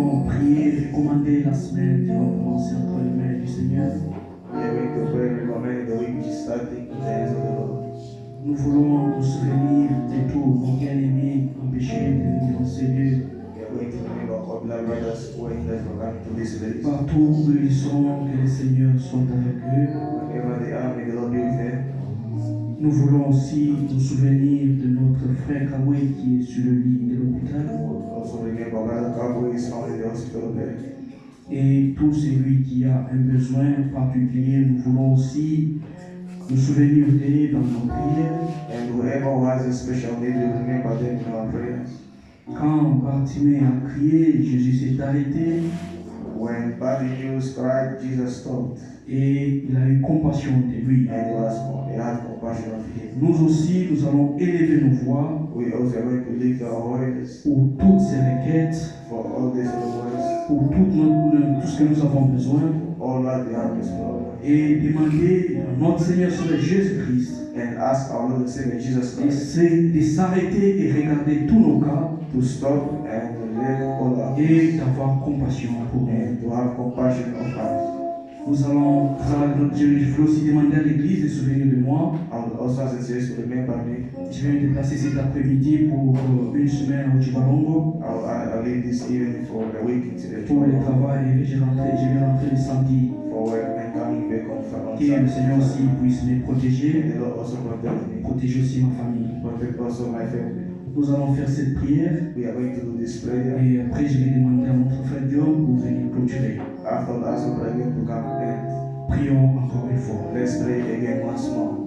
allons prier, recommander la semaine qui va commencer entre les mains du Seigneur. We are going to pray and recommend the week which is starting in the hands of the Lord. Nous voulons nous souvenir de tous nos bien-aimés empêchés de venir dans ces lieux. We are going to remember our beloved brothers who are in that program to this place. Partout où ils sont, que le Seigneur soit avec eux. Wherever they are, may the Lord be with them. Nous voulons aussi nous souvenir de notre frère Kawé qui est sur le lit de l'hôpital. Also remember Brother Cowboy is found in the hospital bed. Et tout celui qui a un besoin particulier, nous voulons aussi nous souvenir d'eux dans nos prières. And whoever who has a special need, we remember them in our prayers. Quand Bartimée a crié, Jésus s'est arrêté When Bartimaeus cried, Jesus stopped. et il a eu compassion de lui. And he had compassion of him. Nous aussi, nous allons élever nos voix We also are going to lift our voices pour toutes ces requêtes, for all these requests, pour tout ce que nous avons besoin all that we have is for, et demander à notre Seigneur Sauveur Jésus-Christ and ask our Lord and Savior Jesus Christ de s'arrêter et regarder tous nos cas to stop and to live all our et d'avoir compassion pour nous. and to have compassion of us. Je veux aussi demander à l'église de se souvenir de moi. I would also ask the church to remember me. Je vais me déplacer cet après-midi pour une semaine au Chibalongo I'll leave this evening for the week to the pour le travail et je vais rentrer le samedi. for work and coming back on Que le Sunday. Seigneur aussi puisse me protéger, And the Lord also protect me, protéger aussi ma famille. protect also my family. Nous allons faire cette prière We are going to do this prayer. et après je vais demander à notre frère Dion pour venir clôturer. After that, so we're going to come and Prions encore une fois. let's pray again once more.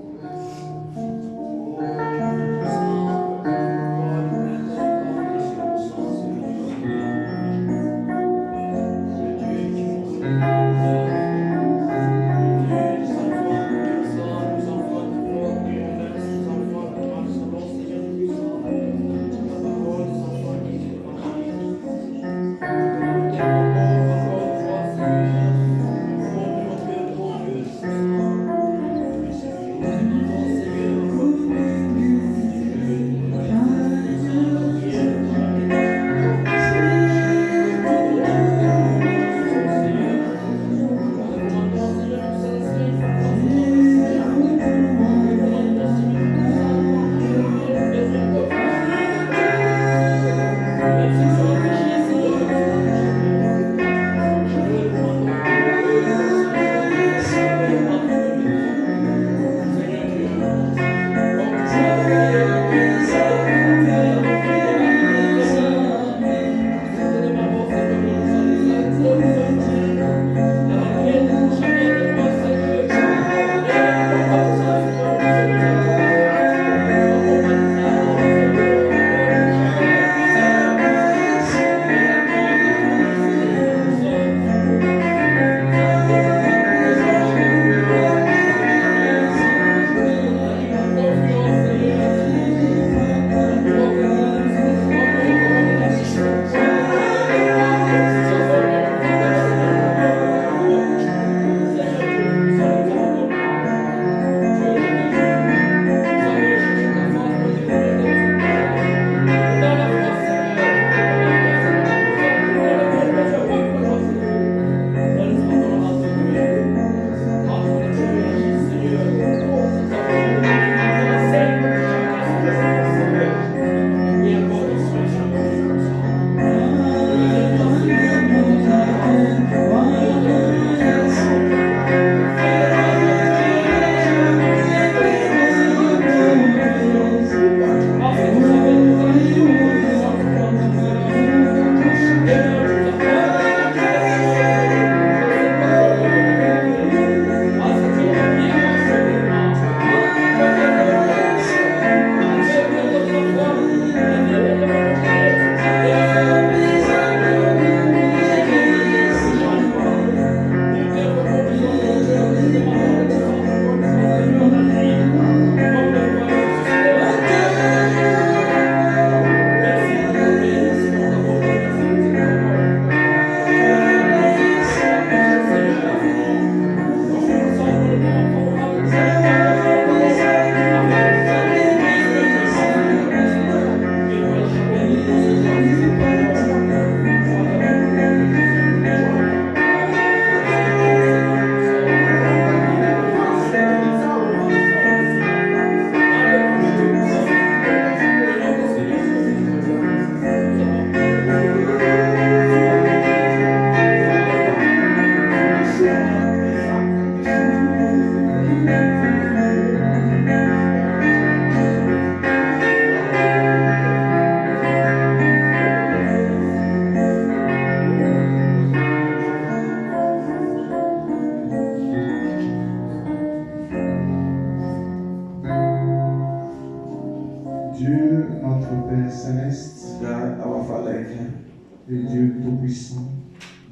Tout-Puissant,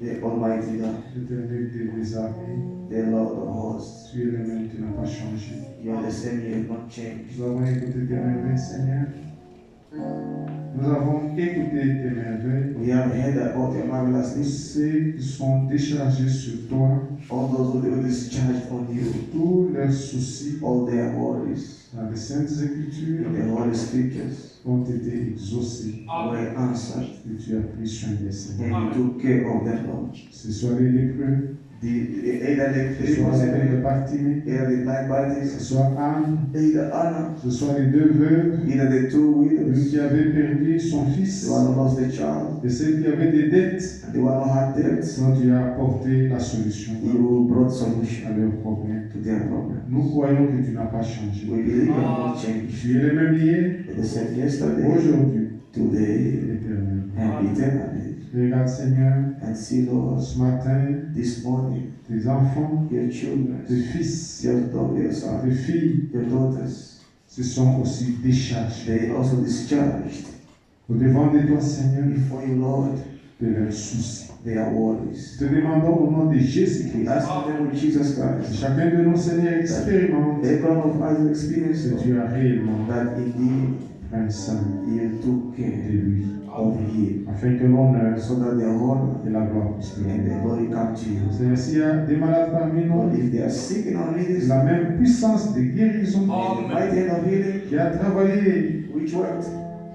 the Almighty God, l'Éternel des armées, the Lord of hosts. tu es le même, tu n'as pas changé. You are the same, you have not changed. Nous avons écouté tes merveilles, Seigneur. Nous avons écouté tes merveilles. We have heard about your marvelous Tous deeds. ceux qui sont déchargés sur toi, All those who are discharged on you, tous leurs soucis all their worries, dans les Saintes Écritures the Holy Scriptures ont été exaucés. were answered, Et tu as pris soin des Seigneurs. and you took care of them, Lord. Ce soit les lépreux, Either ce the soit la people, veille de Bartimée, either the blind ce bodies, soit Anne, either Anna, ce soit les deux veuves, either the two l'une widows, qui avait perdu son fils the one who lost the child, et celle qui avait des dettes, and the one who had debts. dont tu as apporté la solution You brought à solution leurs problèmes. to their problem. Nous croyons que tu n'as pas changé. We believe you have not changed. Tu es le même hier, The same yesterday, aujourd'hui, today, et éternellement. and eternally. Regarde Seigneur, And see, Lord, ce matin, this morning, tes enfants, your children, tes fils, your daughters, tes filles your daughters, se sont aussi déchargés they also discharged au-devant de toi, Seigneur, before you, Lord, de leurs soucis. their worries. Te demandons au nom de We Jésus-Christ, ask in the name of Jesus que Christ, chacun de nous, Seigneur, expérimente every one of us experience, que Lord, tu as réellement that indeed un saint you took de care lui, of him, afin que l'honneur so that the honor et la gloire puissent te and the revenir. glory come to you. Seigneur, s'il y a des malades parmi But nous, if they are sick in our midst, la même puissance de guérison the mighty hand of healing, qui a travaillé which worked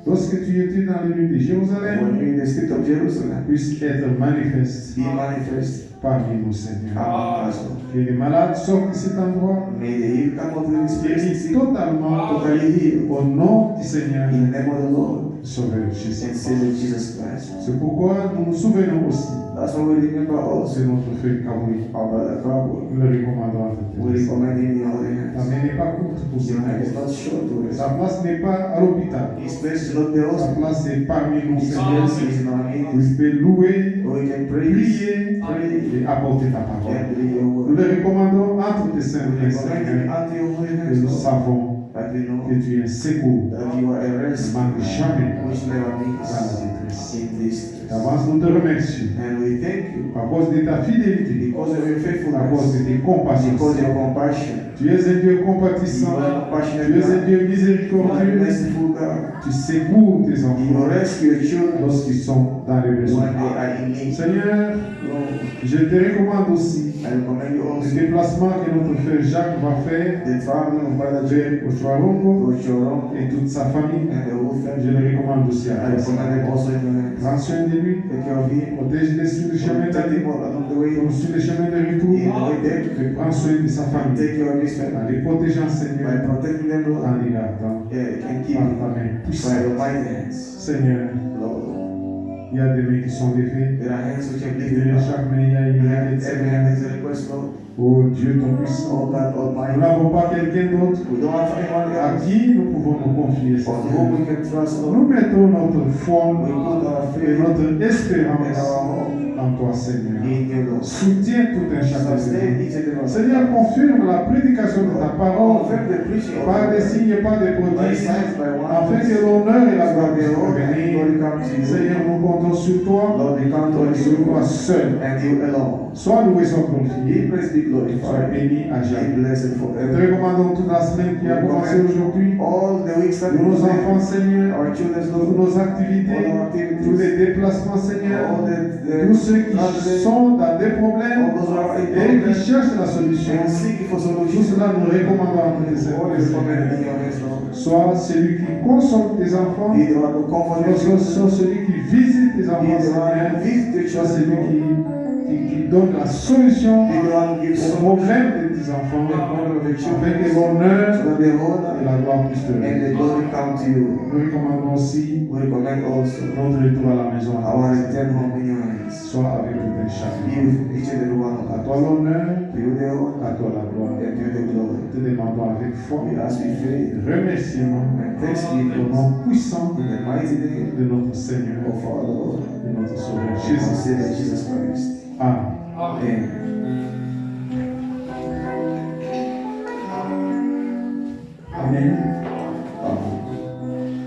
lorsque tu étais dans les rues de when Jérusalem you're in the street of Jerusalem, puisse être manifeste be manifest parmi nous, Seigneur. among us, Lord. Que les malades sortent de cet endroit May the healed come out of this place, guéris totalement totally healed, au nom du Seigneur, in the name of the Lord Sauveur Jésus. and Savior Jesus Christ. C'est pourquoi nous nous souvenons aussi That's why we remember also de notre frère Kaboui. our brother Prabhu. Nous le recommandons à We votre recommend him in our La hands. main n'est pas courte pour ce Your hand is frère. not short to us. Sa place n'est pas à l'hôpital. His place is not the Sa hospital. place est parmi nous, His Seigneur. place is in our Où midst. il peut louer, We can praise, prier pray, et apporter ta parole. and read your Nous word. le recommandons entre tes saints We mains, recommend him Seigneur. unto your holy Et hands, nous Lord, savons that we know que tu es un secours that you are a ne rest manque jamais which never dans la meets détresse. in this. D'avance, nous te remercions And we thank you à cause de ta fidélité, because of your à cause faithfulness, de tes compassions. because of your compassion. Tu es un Dieu You compatissant, are a tu compassionate es un God. Dieu You are a miséricordieux, merciful God. tu secours tes You enfants rescue your children lorsqu'ils sont dans les when besoins. they are in need. Seigneur, Lord, je te recommande aussi I recommend you le also déplacement que notre frère Jacques va faire the traveling of Brother Jay vers Ochoarongo to Choron et toute sa famille. and the whole Je family. le recommande aussi à I toi. recommend them also in your hands. Prends soin de lui, Take care of him. protège-le sur le chemin Protect him d'aller, all along the way. comme sur le chemin de In retour. the way back. Et prends soin de sa famille, Take care of his en family. les protégeant, By Seigneur, protecting them, Lord. en les gardant Yeah, and keep par him ta main by puissante. your mighty hands. Seigneur, Lord, il y a des mains qui sont levées. there are hands which have Et lifted derrière up. chaque main, il y a une Every requête. hand is a request, Lord. Oh Dieu ton puissant, Oh God nous Almighty. n'avons pas quelqu'un d'autre We don't have anyone à else qui nous pouvons nous confier, on whom Seigneur. we can trust, Lord. Nous mettons notre We foi put our et faith notre and espérance our hope en toi, Seigneur. in you, Lord. Soutiens tout un chacun de Sustain nous. each and every one. Seigneur, confirme la prédication de ta parole Confirm the preaching of par des the word. signes et par des By prodiges, signs, by afin wonders. que l'honneur et la So gloire that the puissent honor and revenir. glory come to you. Seigneur, nous comptons sur toi Lord, we count on et sur you toi seul. and you alone. Sois loué, sois Be glorifié, praised, be sois glorified, béni à be jamais. blessed Nous te forever. recommandons toute la semaine qui a commencé aujourd'hui, All the weeks that pour nos we enfants, Seigneur, our children's pour Lord, nos activités, all our tous activities, les déplacements, Seigneur, all tous ceux qui traveling, sont dans des all problèmes those who are in et qui problems, cherchent la solution. and seeking for Tout solutions. cela nous recommandons entre tes All services, is recommended in Seigneur. your hands, Lord. Sois celui qui console tes enfants, Be the one who comforts your children. sois celui qui visite tes Be enfants, the one Seigneur. who visits your Sois celui children. qui donne la solution Be the one who gives aux solutions problèmes de tes enfants, to the problem of the afin children. que So l'honneur that the et honor la gloire puissent te and revenir. the glory come to you. Nous recommandons aussi We recommend also notre retour à la maison. our return home in your hands. Sois avec tout un chacun. Be with each and every one of À us. toi l'honneur, To you the honor à toi la gloire. and to you the glory. Te demandons avec foi, We ask with faith remerciement and thanksgiving au nom puissant in the mighty name de notre Seigneur of our Lord et notre Sauveur and our Jésus. Savior Jesus Christ. Amen. Amen. Amen.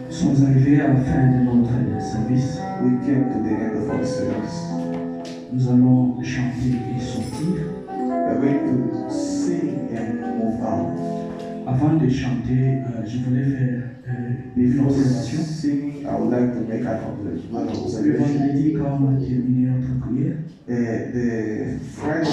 Nous sommes arrivés à la fin de notre service. We came to the end of our service. Nous allons chanter et sortir. We're going to sing and move out. Avant de chanter, je voulais faire une Before observation. singing, I would like to make an Le observation. vendredi, quand on a terminé notre prière, The Friday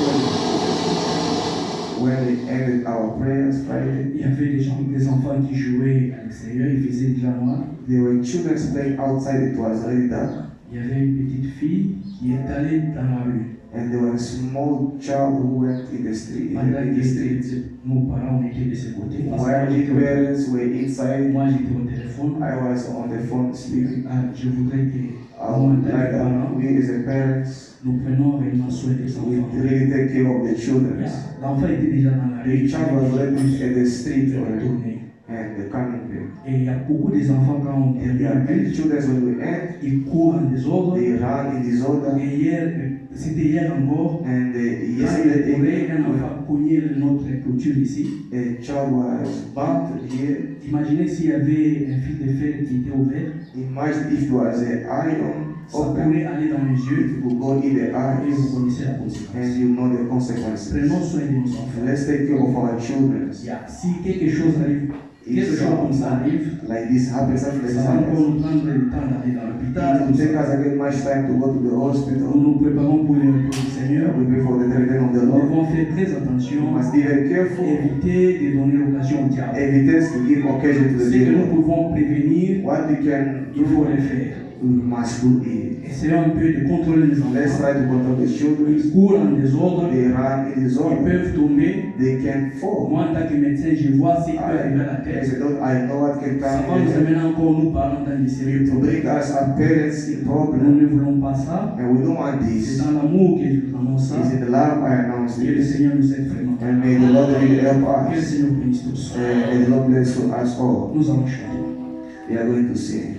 when we ended our prayers Friday, il y avait des enfants qui jouaient à l'extérieur, il faisait déjà noir. there were children playing outside. It was already dark, Il y avait une petite fille qui est allée dans la rue. and there was a small child who went in the street. Pendant In the street. que nos parents étaient de ce côté, parce que While the parents were inside, moi j'étais au téléphone. I was on the phone speaking. Je voudrais que, I en would tant like que that parents, we as a parents, nous prenions réellement soin des we enfants. really take care of the children. L'enfant était déjà dans la rue, The child was already at the street il est already, retourné. and the coming back. Et il y a beaucoup d'enfants quand on And there are termine, many children when we end, ils courent en désordre. they run in disorder. Et hier, c'était hier encore, And quand il yesterday courait, un evening, enfant cognait notre clôture ici. a child was bumped here. Imaginez s'il y avait un fil de fer qui était ouvert, Imagine if it was an iron ça open, pourrait aller dans les yeux it would go in the et eyes, vous connaissez la conséquence. and you know the consequences. Prenons soin de nos enfants. Let's take care of our children. Si quelque chose arrive, quelque If chose comme ça arrive, like this happens, something like this ça va encore happens, nous prendre le temps d'aller dans it l'hôpital. will take us again much time to go to the Nous hospital. nous préparons pour le retour du Seigneur. We pray for the return of the Nous Lord. devons faire très We attention, must be very careful. éviter de donner l'occasion au diable. Evidence to give occasion to the Ce que nous devil. pouvons prévenir, What we can il faut do, le faire. we must do it. Essayons un peu de contrôler les Let's enfants. try to control the children. Ils courent en désordre, They run in ils disorder. peuvent tomber. They can fall. Moi, en tant que médecin, je vois ce qui peut arriver à la As tête. a doctor, I know what can Ça va come nous in amener encore, nous parlons dans des sérieux to problèmes. bring us our parents in Nous problem. ne voulons pas ça. And we don't want C'est this. dans l'amour que je vous annonce ça. It's in the love I announce Que le this. Seigneur nous aide vraiment. And may the Lord really help Que le us. Seigneur bénisse tous. And may the Lord bless us all. Nous allons chanter. We are going to sing.